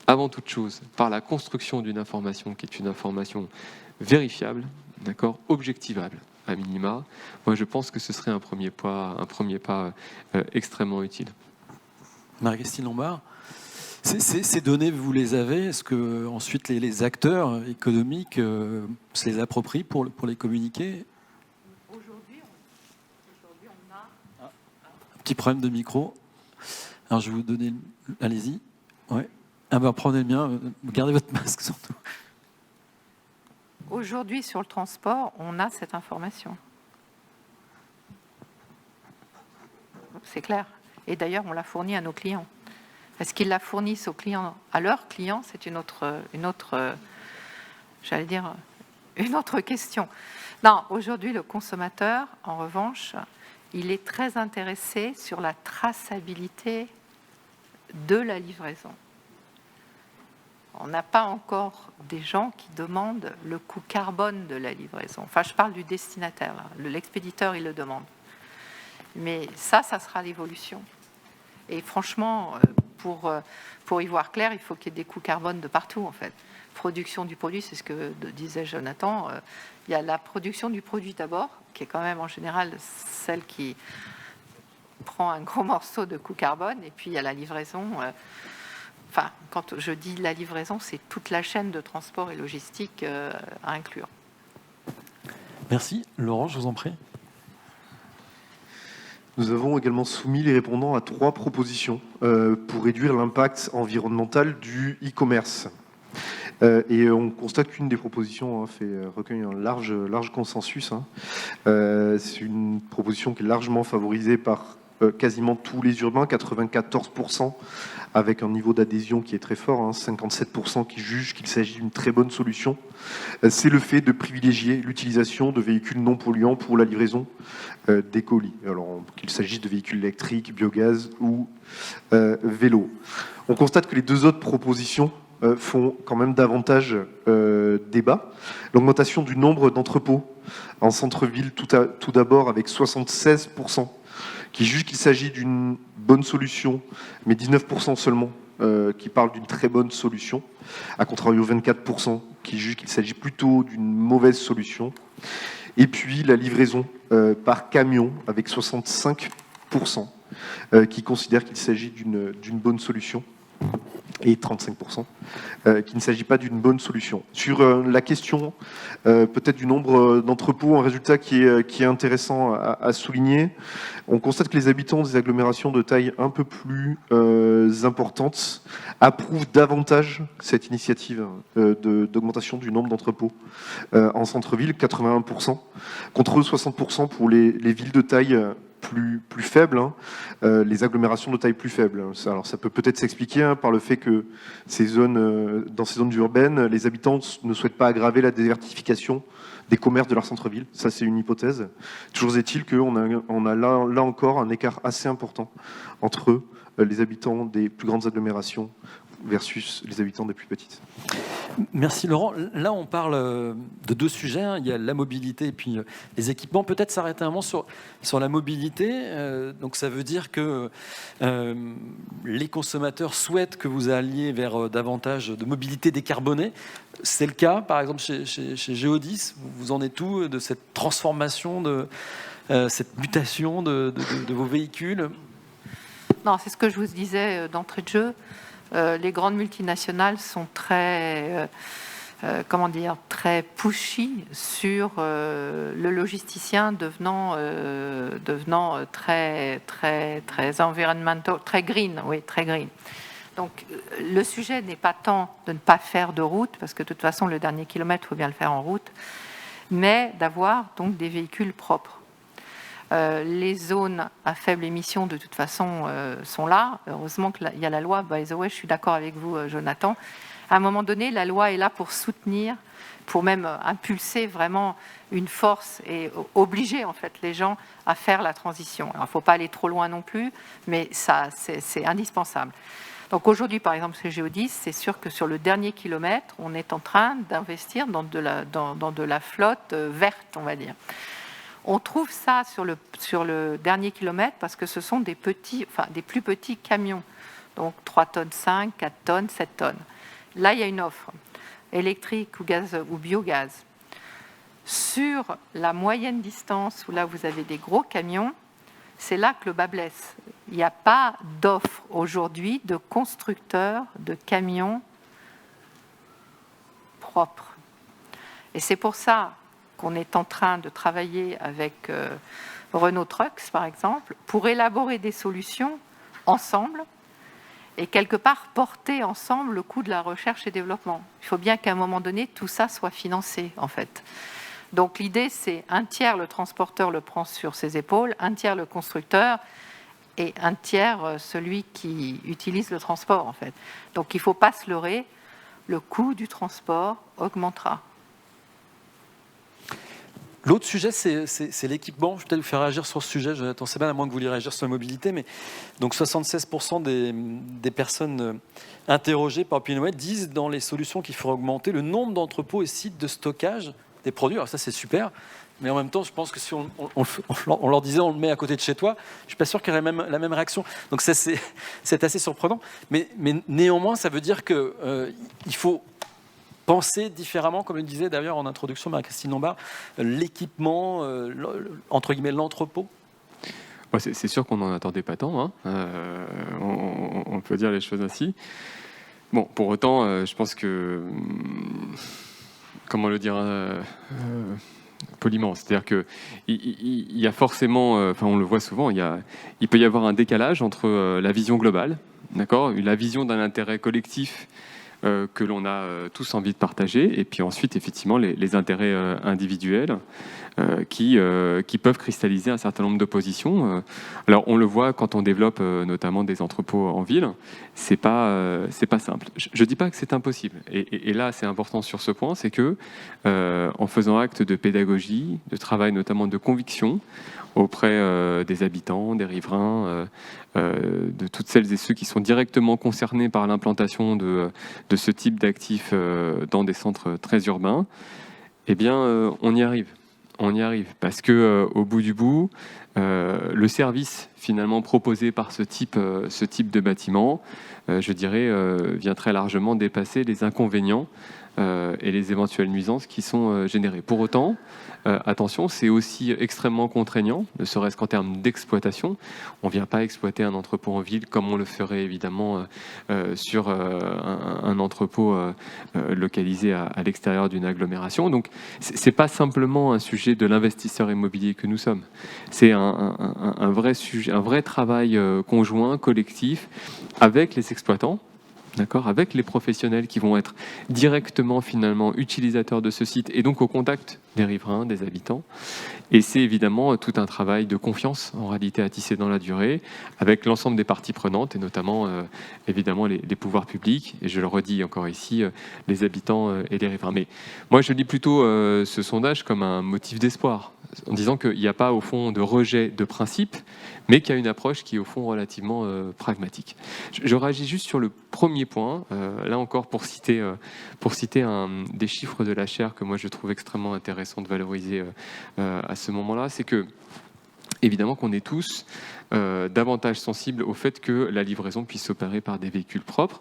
Speaker 5: avant toute chose par la construction d'une information qui est une information vérifiable, d'accord, objectivable, à minima, moi je pense que ce serait un premier pas extrêmement utile.
Speaker 1: Marie-Christine Lombard, ces données, vous les avez? Est-ce que ensuite les acteurs économiques se les approprient pour les communiquer? Aujourd'hui, on a un petit problème de micro. Alors je vais vous donner, allez-y. Ouais. Ah ben prenez le mien, gardez votre masque surtout.
Speaker 3: Aujourd'hui, sur le transport, on a cette information. C'est clair. Et d'ailleurs, on la fournit à nos clients. Est-ce qu'ils la fournissent aux clients, à leurs clients? C'est une autre, j'allais dire, une autre question. Non, aujourd'hui, le consommateur, en revanche, il est très intéressé sur la traçabilité de la livraison. on n'a pas encore des gens qui demandent le coût carbone de la livraison. Enfin, je parle du destinataire, là. L'expéditeur, il le demande. Mais ça sera l'évolution. Et franchement, pour y voir clair, il faut qu'il y ait des coûts carbone de partout, en fait. Production du produit, c'est ce que disait Jonathan. Il y a la production du produit d'abord, qui est quand même en général celle qui prend un gros morceau de coût carbone, et puis il y a la livraison. Enfin, quand je dis la livraison, c'est toute la chaîne de transport et logistique à inclure.
Speaker 1: Merci. Laurent, je vous en prie.
Speaker 6: Nous avons également soumis les répondants à 3 propositions pour réduire l'impact environnemental du e-commerce. Et on constate qu'une des propositions recueille un large consensus. C'est une proposition qui est largement favorisée par quasiment tous les urbains, 94%, avec un niveau d'adhésion qui est très fort, 57% qui jugent qu'il s'agit d'une très bonne solution. C'est le fait de privilégier l'utilisation de véhicules non polluants pour la livraison des colis, alors qu'il s'agisse de véhicules électriques, biogaz ou vélos. On constate que les 2 autres propositions font quand même davantage débat. L'augmentation du nombre d'entrepôts en centre-ville, tout d'abord, avec 76% qui jugent qu'il s'agit d'une bonne solution, mais 19% seulement qui parlent d'une très bonne solution, à contrario 24% qui jugent qu'il s'agit plutôt d'une mauvaise solution. Et puis la livraison par camion, avec 65% qui considèrent qu'il s'agit d'une bonne solution, et 35% qu'il ne s'agit pas d'une bonne solution. Sur la question peut-être du nombre d'entrepôts, un résultat qui est intéressant à souligner. On constate que les habitants des agglomérations de taille un peu plus importante approuvent davantage cette initiative d'augmentation du nombre d'entrepôts en centre-ville, 81%, contre 60% pour les villes de taille plus faibles, les agglomérations de taille plus faible. Alors ça peut peut-être s'expliquer par le fait que dans ces zones urbaines, les habitants ne souhaitent pas aggraver la désertification des commerces de leur centre-ville. Ça, c'est une hypothèse. Toujours est-il qu'on a là encore un écart assez important entre les habitants des plus grandes agglomérations versus les habitants des plus petites.
Speaker 1: Merci Laurent. Là, on parle de 2 sujets. Il y a la mobilité et puis les équipements. Peut-être s'arrêter un moment sur la mobilité. Donc ça veut dire que les consommateurs souhaitent que vous alliez vers davantage de mobilité décarbonée. C'est le cas, par exemple, chez Geodis. Vous en êtes où de cette transformation, de cette mutation de vos véhicules?
Speaker 3: Non, c'est ce que je vous disais d'entrée de jeu. Les grandes multinationales sont très pushy sur le logisticien devenant très environnemental, très green, oui, très green. Donc le sujet n'est pas tant de ne pas faire de route, parce que de toute façon le dernier kilomètre, il faut bien le faire en route, mais d'avoir donc des véhicules propres. Les zones à faible émission, de toute façon, sont là. Heureusement qu'il y a la loi. By the way, je suis d'accord avec vous, Jonathan. À un moment donné, la loi est là pour soutenir, pour même impulser vraiment une force et obliger en fait les gens à faire la transition. Alors, il ne faut pas aller trop loin non plus, mais ça, c'est indispensable. Donc aujourd'hui, par exemple, chez Geodis, c'est sûr que sur le dernier kilomètre, on est en train d'investir dans de la flotte verte, on va dire. On trouve ça sur le dernier kilomètre parce que ce sont des plus petits camions, donc 3 tonnes 5, 4 tonnes, 7 tonnes. Là, il y a une offre électrique ou gaz ou biogaz. Sur la moyenne distance, où là vous avez des gros camions, c'est là que le bât blesse. Il n'y a pas d'offre aujourd'hui de constructeurs de camions propres. Et c'est pour ça qu'on est en train de travailler avec Renault Trucks, par exemple, pour élaborer des solutions ensemble et quelque part porter ensemble le coût de la recherche et développement. Il faut bien qu'à un moment donné, tout ça soit financé, en fait. Donc l'idée, c'est 1/3 le transporteur le prend sur ses épaules, 1/3 le constructeur et 1/3 celui qui utilise le transport, en fait. Donc il ne faut pas se leurrer, le coût du transport augmentera.
Speaker 1: L'autre sujet, c'est l'équipement. Je vais peut-être vous faire réagir sur ce sujet, Jonathan Seban, à moins que vous vouliez réagir sur la mobilité. Mais donc 76% des personnes interrogées par OpinionWay disent dans les solutions qu'il faut augmenter le nombre d'entrepôts et sites de stockage des produits. Alors ça, c'est super. Mais en même temps, je pense que si on leur disait on le met à côté de chez toi, je ne suis pas sûr qu'il y aurait la même réaction. Donc ça, c'est assez surprenant. Mais néanmoins, ça veut dire qu'il faut penser différemment, comme le disait d'ailleurs en introduction Marie-Christine Lombard, l'équipement, entre guillemets, l'entrepôt.
Speaker 5: C'est sûr qu'on n'en attendait pas tant, hein. On peut dire les choses ainsi. Bon, pour autant, je pense que, comment le dire poliment, c'est-à-dire qu'il y a forcément, on le voit souvent, il peut y avoir un décalage entre la vision globale, d'accord, la vision d'un intérêt collectif que l'on a tous envie de partager, et puis ensuite, effectivement, les intérêts individuels qui peuvent cristalliser un certain nombre de positions. Alors, on le voit quand on développe notamment des entrepôts en ville, c'est pas simple. Je dis pas que c'est impossible, et là, c'est important sur ce point, c'est que en faisant acte de pédagogie, de travail notamment de conviction, auprès des habitants, des riverains, de toutes celles et ceux qui sont directement concernés par l'implantation de ce type d'actifs dans des centres très urbains, eh bien, on y arrive. On y arrive parce que au bout du bout, le service finalement proposé par ce type de bâtiment, je dirais, vient très largement dépasser les inconvénients et les éventuelles nuisances qui sont générées. Pour autant, attention, c'est aussi extrêmement contraignant, ne serait-ce qu'en termes d'exploitation. On ne vient pas exploiter un entrepôt en ville comme on le ferait évidemment sur un entrepôt localisé à l'extérieur d'une agglomération. Donc, ce n'est pas simplement un sujet de l'investisseur immobilier que nous sommes. C'est un vrai sujet, un vrai travail conjoint, collectif, avec les exploitants, d'accord, avec les professionnels qui vont être directement finalement utilisateurs de ce site et donc au contact des riverains, des habitants. Et c'est évidemment tout un travail de confiance en réalité à tisser dans la durée avec l'ensemble des parties prenantes et notamment évidemment les pouvoirs publics et je le redis encore ici, les habitants et les riverains. Mais moi je lis plutôt ce sondage comme un motif d'espoir en disant qu'il n'y a pas au fond de rejet de principe mais qu'il y a une approche qui est au fond relativement pragmatique. Je réagis juste sur le premier point, là encore pour citer des chiffres de la chaire que moi je trouve extrêmement intéressant de valoriser à ce moment-là, c'est que évidemment qu'on est tous davantage sensibles au fait que la livraison puisse s'opérer par des véhicules propres.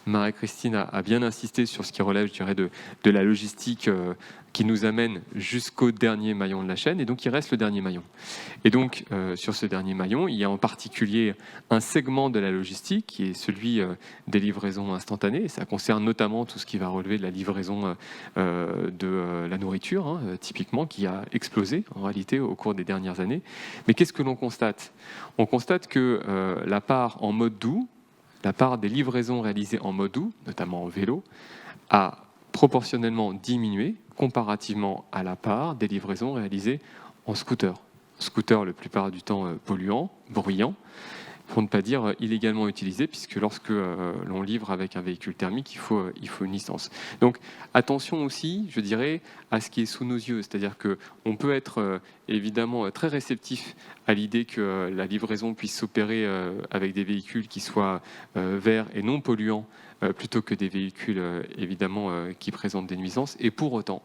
Speaker 5: Marie-Christine a bien insisté sur ce qui relève, je dirais, de la logistique qui nous amène jusqu'au dernier maillon de la chaîne, et donc il reste le dernier maillon. Et donc, sur ce dernier maillon, il y a en particulier un segment de la logistique qui est celui des livraisons instantanées. Ça concerne notamment tout ce qui va relever de la livraison de la nourriture, hein, typiquement, qui a explosé en réalité au cours des dernières années. Mais qu'est-ce que l'on constate ? On constate que la part en mode doux, la part des livraisons réalisées en mode doux, notamment en vélo, a proportionnellement diminué comparativement à la part des livraisons réalisées en scooter. Scooter, la plupart du temps polluant, bruyant, pour ne pas dire illégalement utilisé, puisque lorsque l'on livre avec un véhicule thermique, il faut une licence. Donc attention aussi, je dirais, à ce qui est sous nos yeux, c'est-à-dire qu'on peut être évidemment très réceptif à l'idée que la livraison puisse s'opérer avec des véhicules qui soient verts et non polluants, plutôt que des véhicules évidemment qui présentent des nuisances, et pour autant,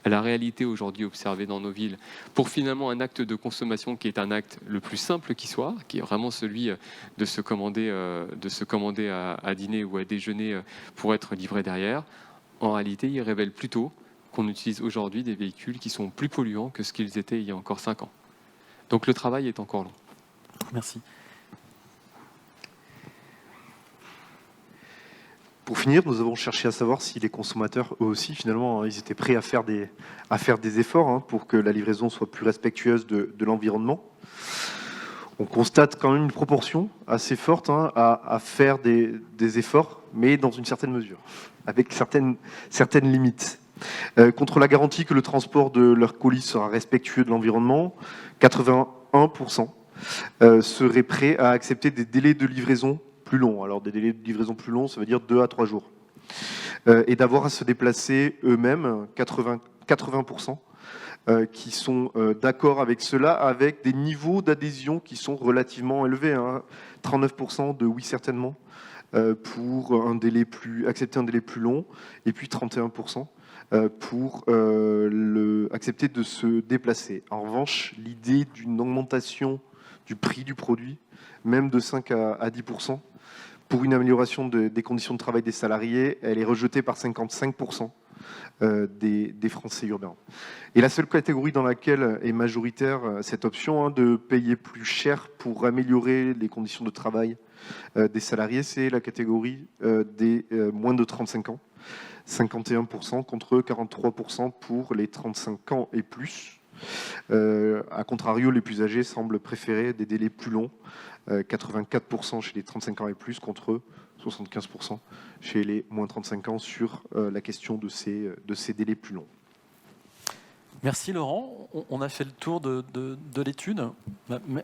Speaker 5: la réalité aujourd'hui observée dans nos villes, pour finalement un acte de consommation qui est un acte le plus simple qui soit, qui est vraiment celui de se commander à dîner ou à déjeuner pour être livré derrière, en réalité, il révèle plutôt qu'on utilise aujourd'hui des véhicules qui sont plus polluants que ce qu'ils étaient il y a encore 5 ans. Donc le travail est encore long.
Speaker 1: Merci.
Speaker 6: Pour finir, nous avons cherché à savoir si les consommateurs, eux aussi, finalement, ils étaient prêts à faire des efforts hein, pour que la livraison soit plus respectueuse de l'environnement. On constate quand même une proportion assez forte hein, à faire des efforts, mais dans une certaine mesure, avec certaines limites. Contre la garantie que le transport de leur colis sera respectueux de l'environnement, 81% seraient prêts à accepter des délais de livraison plus longs. Alors des délais de livraison plus longs, ça veut dire 2 à 3 jours. Et d'avoir à se déplacer eux-mêmes, 80% qui sont d'accord avec cela, avec des niveaux d'adhésion qui sont relativement élevés. 39% de oui certainement pour accepter un délai plus long, et puis 31% pour accepter de se déplacer. En revanche, l'idée d'une augmentation du prix du produit, même de 5 à 10%, pour une amélioration des conditions de travail des salariés, elle est rejetée par 55% des Français urbains. Et la seule catégorie dans laquelle est majoritaire cette option de payer plus cher pour améliorer les conditions de travail des salariés, c'est la catégorie des moins de 35 ans. 51% contre 43% pour les 35 ans et plus. A contrario, les plus âgés semblent préférer des délais plus longs, 84% chez les 35 ans et plus contre 75% chez les moins 35 ans sur la question de ces délais plus longs.
Speaker 1: Merci Laurent, on a fait le tour de l'étude.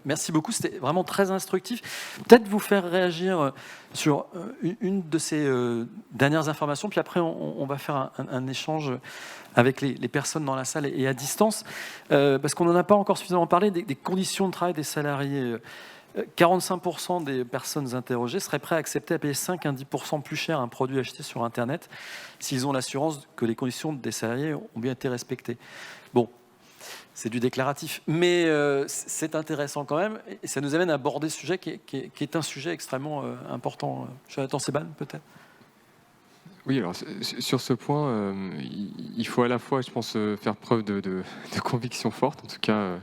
Speaker 1: Merci beaucoup, c'était vraiment très instructif. Peut-être vous faire réagir sur une de ces dernières informations, puis après on va faire un échange avec les personnes dans la salle et à distance, parce qu'on n'en a pas encore suffisamment parlé des conditions de travail des salariés. 45% des personnes interrogées seraient prêts à accepter à payer 5 à 10% plus cher un produit acheté sur Internet s'ils ont l'assurance que les conditions des salariés ont bien été respectées. Bon, c'est du déclaratif, mais c'est intéressant quand même, et ça nous amène à aborder ce sujet qui est un sujet extrêmement important. Jonathan Seban, peut-être ?
Speaker 5: Oui, alors sur ce point, il faut à la fois, je pense, faire preuve de conviction forte, en tout cas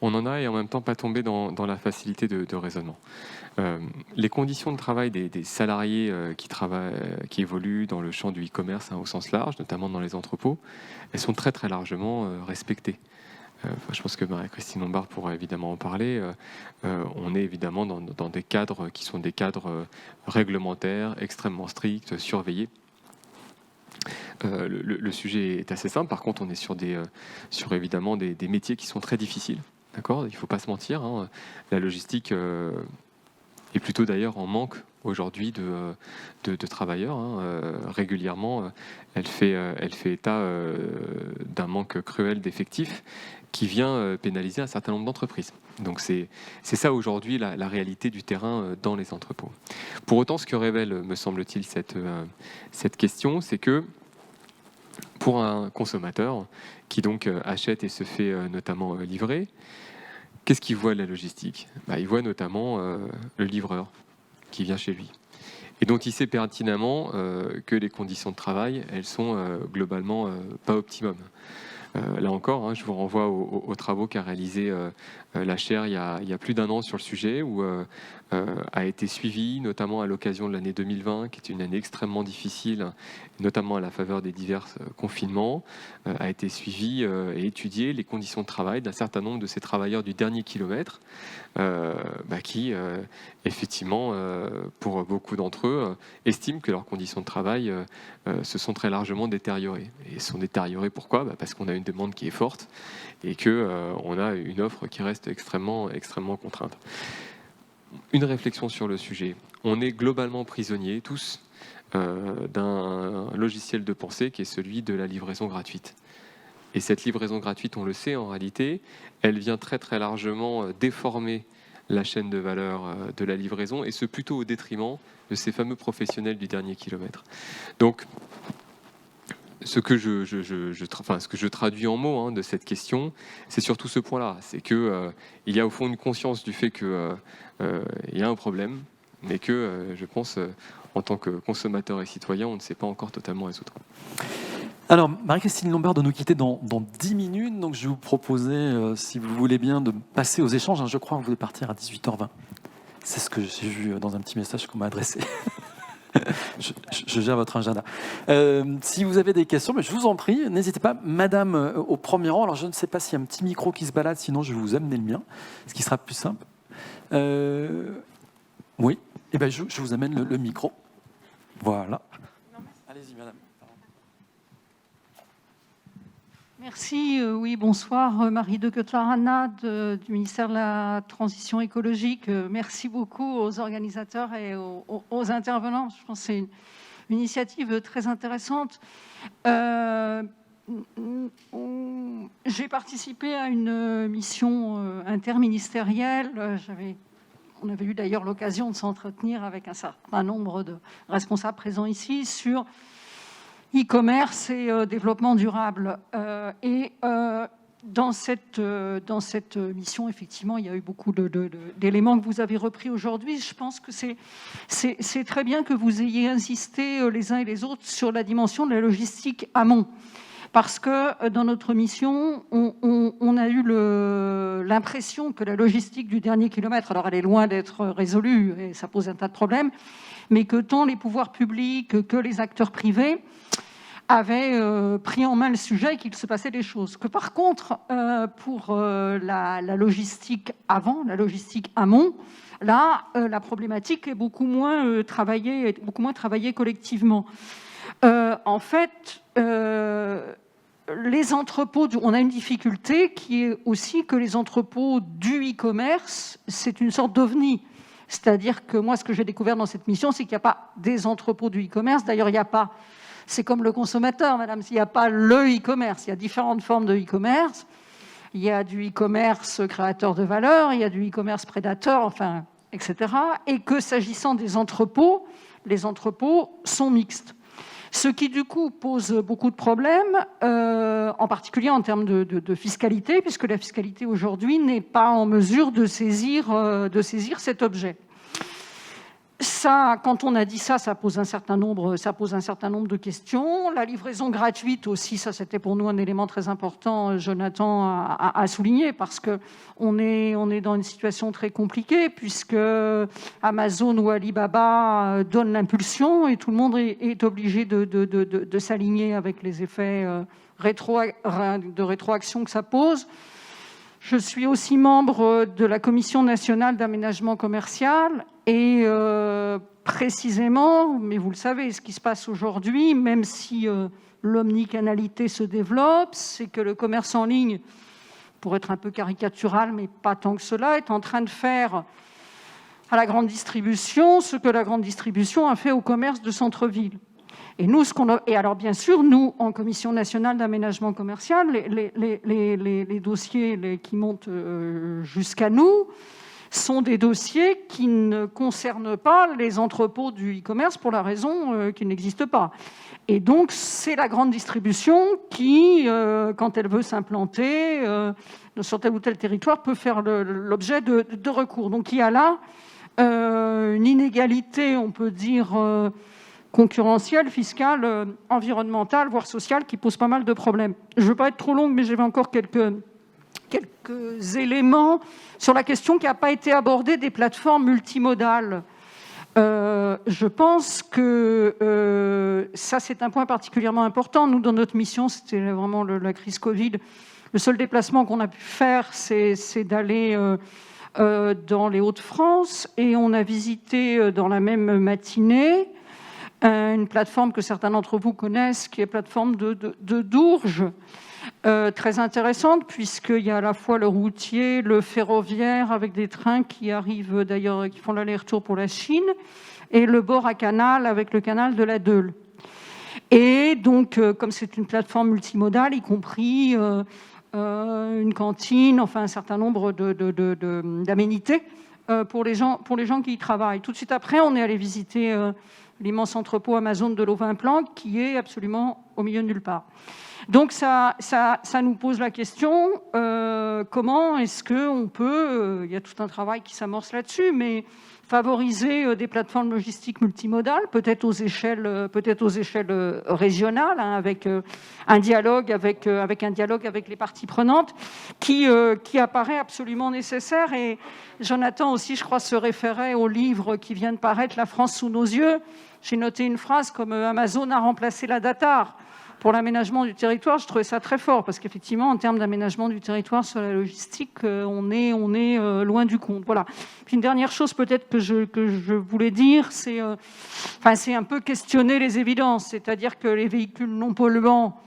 Speaker 5: on en a, et en même temps pas tomber dans la facilité de raisonnement. Les conditions de travail des salariés qui évoluent dans le champ du e-commerce au sens large, notamment dans les entrepôts, elles sont très très largement respectées. Je pense que Marie-Christine Lombard pourra évidemment en parler. On est évidemment dans des cadres qui sont des cadres réglementaires, extrêmement stricts, surveillés. Le sujet est assez simple. Par contre, on est sur évidemment des métiers qui sont très difficiles. D'accord ? Il ne faut pas se mentir. La logistique est plutôt d'ailleurs en manque aujourd'hui de travailleurs. Régulièrement, elle fait état d'un manque cruel d'effectifs qui vient pénaliser un certain nombre d'entreprises. Donc c'est ça aujourd'hui la réalité du terrain dans les entrepôts. Pour autant, ce que révèle, me semble-t-il, cette question, c'est que pour un consommateur qui donc achète et se fait notamment livrer, qu'est-ce qu'il voit de la logistique ? Il voit notamment le livreur qui vient chez lui et dont il sait pertinemment que les conditions de travail, elles sont globalement pas optimum. Là encore, je vous renvoie aux travaux qu'a réalisé la chaire il y a plus d'1 an sur le sujet, où a été suivi, notamment à l'occasion de l'année 2020, qui est une année extrêmement difficile, notamment à la faveur des divers confinements, a été suivi et étudié les conditions de travail d'un certain nombre de ces travailleurs du dernier kilomètre, qui, effectivement, pour beaucoup d'entre eux, estiment que leurs conditions de travail se sont très largement détériorées. Et sont détériorées pourquoi ? Parce qu'on a une demande qui est forte et qu'on a une offre qui reste extrêmement contrainte. Une réflexion sur le sujet. On est globalement prisonniers, tous, d'un logiciel de pensée qui est celui de la livraison gratuite. Et cette livraison gratuite, on le sait, en réalité, elle vient très très largement déformer la chaîne de valeur de la livraison, et ce plutôt au détriment de ces fameux professionnels du dernier kilomètre. Donc, ce que je traduis en mots de cette question, c'est surtout ce point-là. C'est qu'il y a au fond une conscience du fait qu'il y a un problème, mais que, je pense, en tant que consommateur et citoyen, on ne sait pas encore totalement résoudre.
Speaker 1: Alors, Marie-Christine Lombard doit nous quitter dans 10 minutes, donc je vais vous proposer, si vous voulez bien, de passer aux échanges. Je crois que vous devez partir à 18h20. C'est ce que j'ai vu dans un petit message qu'on m'a adressé. Je gère votre agenda. Si vous avez des questions, mais je vous en prie, n'hésitez pas. Madame au premier rang, alors je ne sais pas s'il y a un petit micro qui se balade, sinon je vais vous amener le mien, ce qui sera plus simple. Oui, eh ben, je vous amène le micro. Voilà. Allez-y, madame.
Speaker 7: Merci, oui, bonsoir, Marie de Ketlarana du ministère de la Transition écologique. Merci beaucoup aux organisateurs et aux intervenants. Je pense que c'est une initiative très intéressante. j'ai participé à une mission interministérielle. On avait eu d'ailleurs l'occasion de s'entretenir avec un certain nombre de responsables présents ici sur e-commerce et développement durable. Dans cette mission, effectivement, il y a eu beaucoup d'éléments que vous avez repris aujourd'hui. Je pense que c'est très bien que vous ayez insisté les uns et les autres sur la dimension de la logistique amont. Parce que dans notre mission, on a eu l'impression que la logistique du dernier kilomètre, alors elle est loin d'être résolue et ça pose un tas de problèmes, mais que tant les pouvoirs publics que les acteurs privés avaient pris en main le sujet et qu'il se passait des choses. Que par contre, pour la logistique avant, la logistique amont, là, la problématique est beaucoup moins travaillée collectivement. En fait, les entrepôts, on a une difficulté qui est aussi que les entrepôts du e-commerce, c'est une sorte d'ovni. C'est-à-dire que moi, ce que j'ai découvert dans cette mission, c'est qu'il n'y a pas des entrepôts du e-commerce. D'ailleurs, il n'y a pas... C'est comme le consommateur, madame, il n'y a pas le e-commerce. Il y a différentes formes de e-commerce. Il y a du e-commerce créateur de valeur, il y a du e-commerce prédateur, enfin, etc. Et que s'agissant des entrepôts, les entrepôts sont mixtes. Ce qui, du coup, pose beaucoup de problèmes, en particulier en termes de fiscalité, puisque la fiscalité, aujourd'hui, n'est pas en mesure de saisir cet objet. Ça, quand on a dit ça, ça pose un certain nombre de questions. La livraison gratuite aussi, ça c'était pour nous un élément très important, Jonathan a souligné, parce qu'on est dans une situation très compliquée, puisque Amazon ou Alibaba donnent l'impulsion et tout le monde est obligé de s'aligner avec les effets de rétroaction que ça pose. Je suis aussi membre de la Commission nationale d'aménagement commercial et précisément, mais vous le savez, ce qui se passe aujourd'hui, même si l'omnicanalité se développe, c'est que le commerce en ligne, pour être un peu caricatural, mais pas tant que cela, est en train de faire à la grande distribution ce que la grande distribution a fait au commerce de centre-ville. Et nous, et alors bien sûr, nous, en Commission nationale d'aménagement commercial, les dossiers qui montent jusqu'à nous sont des dossiers qui ne concernent pas les entrepôts du e-commerce pour la raison qu'ils n'existent pas. Et donc, c'est la grande distribution qui, quand elle veut s'implanter sur tel ou tel territoire, peut faire l'objet de recours. Donc, il y a là une inégalité, on peut dire, concurrentielle, fiscale, environnementale, voire sociale, qui pose pas mal de problèmes. Je ne veux pas être trop longue, mais j'avais encore quelques éléments sur la question qui n'a pas été abordée des plateformes multimodales. Je pense que ça, c'est un point particulièrement important. Nous, dans notre mission, c'était vraiment la crise Covid. Le seul déplacement qu'on a pu faire, c'est d'aller dans les Hauts-de-France, et on a visité dans la même matinée une plateforme que certains d'entre vous connaissent, qui est plateforme de Dourges, très intéressante, puisqu'il y a à la fois le routier, le ferroviaire, avec des trains qui arrivent d'ailleurs, qui font l'aller-retour pour la Chine, et le bord à canal, avec le canal de la Deule. Et donc, comme c'est une plateforme multimodale, y compris une cantine, enfin un certain nombre d'aménités pour les gens qui y travaillent. Tout de suite après, on est allé visiter l'immense entrepôt Amazon de Louvain-Planck, qui est absolument au milieu de nulle part. Donc ça nous pose la question, comment est-ce qu'on peut, il y a tout un travail qui s'amorce là-dessus, mais favoriser des plateformes logistiques multimodales, peut-être aux échelles régionales, hein, avec un dialogue avec les parties prenantes, qui apparaît absolument nécessaire. Et Jonathan aussi, je crois, se référait au livre qui vient de paraître, La France sous nos yeux. J'ai noté une phrase comme Amazon a remplacé la Datar pour l'aménagement du territoire. Je trouvais ça très fort, parce qu'effectivement, en termes d'aménagement du territoire sur la logistique, on est loin du compte. Voilà. Puis une dernière chose peut-être que je voulais dire, c'est un peu questionner les évidences, c'est-à-dire que les véhicules non polluants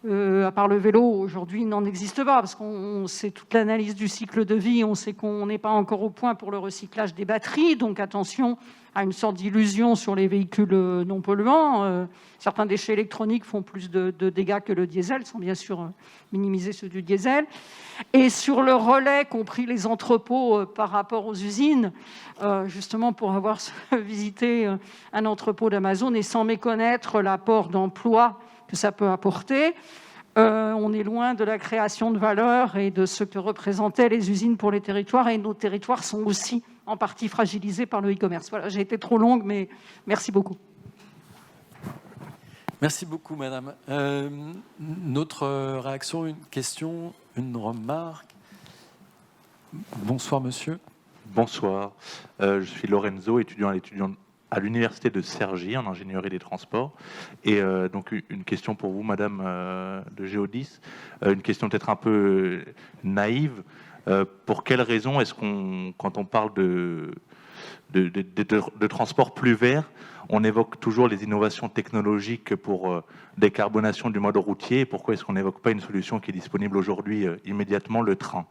Speaker 7: à part le vélo, aujourd'hui, n'en existe pas, parce qu'on sait toute l'analyse du cycle de vie, on sait qu'on n'est pas encore au point pour le recyclage des batteries, donc attention à une sorte d'illusion sur les véhicules non polluants. Certains déchets électroniques font plus de dégâts que le diesel, sans bien sûr minimiser ceux du diesel. Et sur le relais, compris les entrepôts par rapport aux usines, justement pour avoir visité un entrepôt d'Amazon et sans méconnaître l'apport d'emploi que ça peut apporter, on est loin de la création de valeur et de ce que représentaient les usines pour les territoires. Et nos territoires sont aussi en partie fragilisés par le e-commerce. Voilà, j'ai été trop longue, mais merci beaucoup.
Speaker 1: Merci beaucoup, madame. Notre réaction, une question, une remarque? Bonsoir, monsieur.
Speaker 8: Bonsoir. Je suis Lorenzo, étudiant à l'université de Cergy, en ingénierie des transports. Et donc, une question pour vous, madame de Géodis. Une question peut-être un peu naïve. Pour quelles raisons est-ce qu'on, quand on parle de transport plus vert, on évoque toujours les innovations technologiques pour décarbonation du mode routier? Et pourquoi est-ce qu'on n'évoque pas une solution qui est disponible aujourd'hui immédiatement, le train?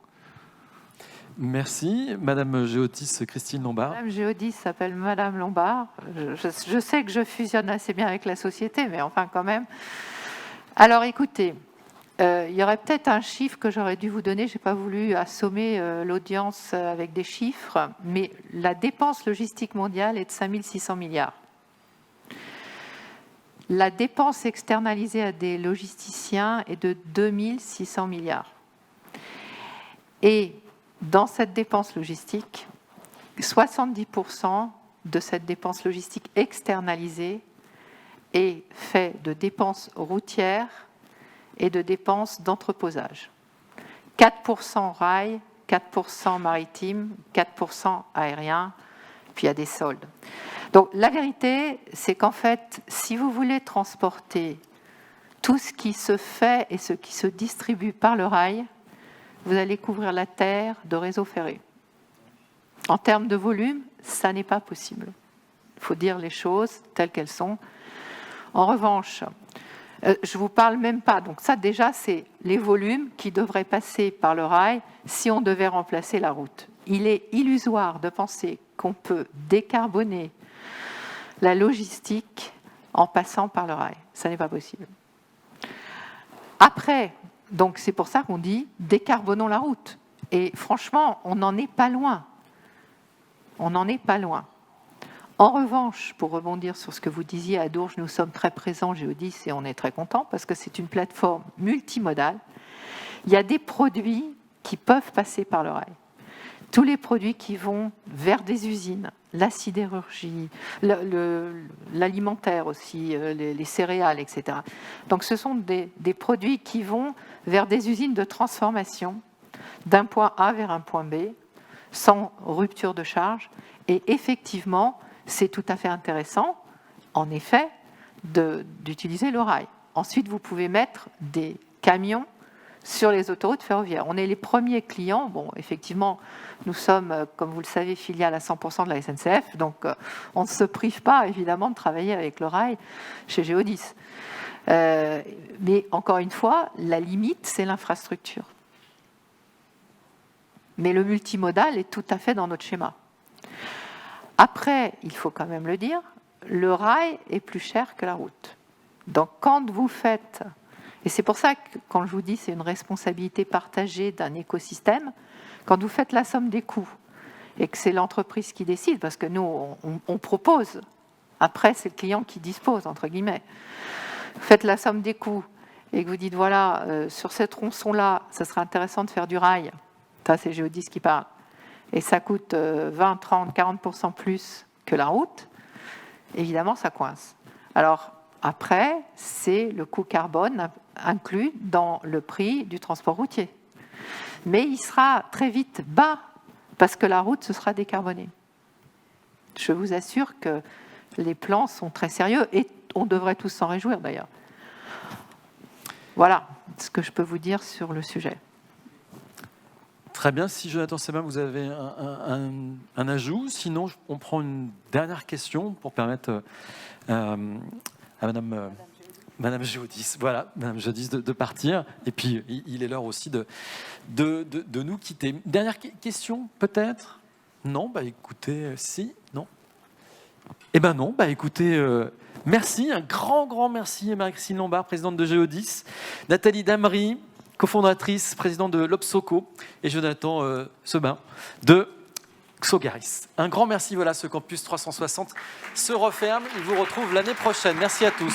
Speaker 1: Merci. Madame Géodis, Christine Lombard.
Speaker 3: Madame Géodis s'appelle Madame Lombard. Je sais que je fusionne assez bien avec la société, mais enfin quand même. Alors écoutez, il y aurait peut-être un chiffre que j'aurais dû vous donner. Je n'ai pas voulu assommer l'audience avec des chiffres, mais la dépense logistique mondiale est de 5 600 milliards. La dépense externalisée à des logisticiens est de 2 600 milliards. Et dans cette dépense logistique, 70% de cette dépense logistique externalisée est fait de dépenses routières et de dépenses d'entreposage. 4% rail, 4% maritime, 4% aérien, puis il y a des soldes. Donc la vérité, c'est qu'en fait, si vous voulez transporter tout ce qui se fait et ce qui se distribue par le rail, vous allez couvrir la terre de réseaux ferrés. En termes de volume, ça n'est pas possible. Il faut dire les choses telles qu'elles sont. En revanche, je ne vous parle même pas. Donc ça, déjà, c'est les volumes qui devraient passer par le rail si on devait remplacer la route. Il est illusoire de penser qu'on peut décarboner la logistique en passant par le rail. Ça n'est pas possible. Après, donc c'est pour ça qu'on dit décarbonons la route. Et franchement, on n'en est pas loin. On n'en est pas loin. En revanche, pour rebondir sur ce que vous disiez à Dourges, nous sommes très présents, Géodis, et on est très contents parce que c'est une plateforme multimodale. Il y a des produits qui peuvent passer par le rail. Tous les produits qui vont vers des usines, la sidérurgie, l'alimentaire aussi, les céréales, etc. Donc ce sont des produits qui vont vers des usines de transformation d'un point A vers un point B, sans rupture de charge. Et effectivement, c'est tout à fait intéressant, en effet, d'utiliser le rail. Ensuite, vous pouvez mettre des camions sur les autoroutes ferroviaires. On est les premiers clients. Bon, effectivement, nous sommes, comme vous le savez, filiale à 100% de la SNCF, donc on ne se prive pas, évidemment, de travailler avec le rail chez Géodis. Mais encore une fois, la limite, c'est l'infrastructure. Mais le multimodal est tout à fait dans notre schéma. Après, il faut quand même le dire, le rail est plus cher que la route. Donc quand vous faites... Et c'est pour ça que, quand je vous dis c'est une responsabilité partagée d'un écosystème, quand vous faites la somme des coûts et que c'est l'entreprise qui décide, parce que nous, on propose, après c'est le client qui dispose, entre guillemets, vous faites la somme des coûts et que vous dites, voilà, sur cette tronçon-là, ça serait intéressant de faire du rail, ça c'est Géodis qui parle, et ça coûte 20, 30, 40% plus que la route, évidemment ça coince. Alors, après, c'est le coût carbone inclus dans le prix du transport routier. Mais il sera très vite bas parce que la route se sera décarbonée. Je vous assure que les plans sont très sérieux et on devrait tous s'en réjouir d'ailleurs. Voilà ce que je peux vous dire sur le sujet.
Speaker 1: Très bien. Si Jonathan Sebin, vous avez un ajout. Sinon, on prend une dernière question pour permettre à Madame Madame Géodis, voilà, Madame Géodis de partir. Et puis, il est l'heure aussi de nous quitter. Dernière question, peut-être ? Non, bah écoutez, si, non. Eh ben non, bah écoutez, merci, un grand merci à Maxime Lombard, présidente de Géodis, Nathalie Damery, cofondatrice, présidente de l'Obsoco, et Jonathan Sebin de Sogaris. Un grand merci, voilà, ce campus 360 se referme. Il vous retrouve l'année prochaine. Merci à tous.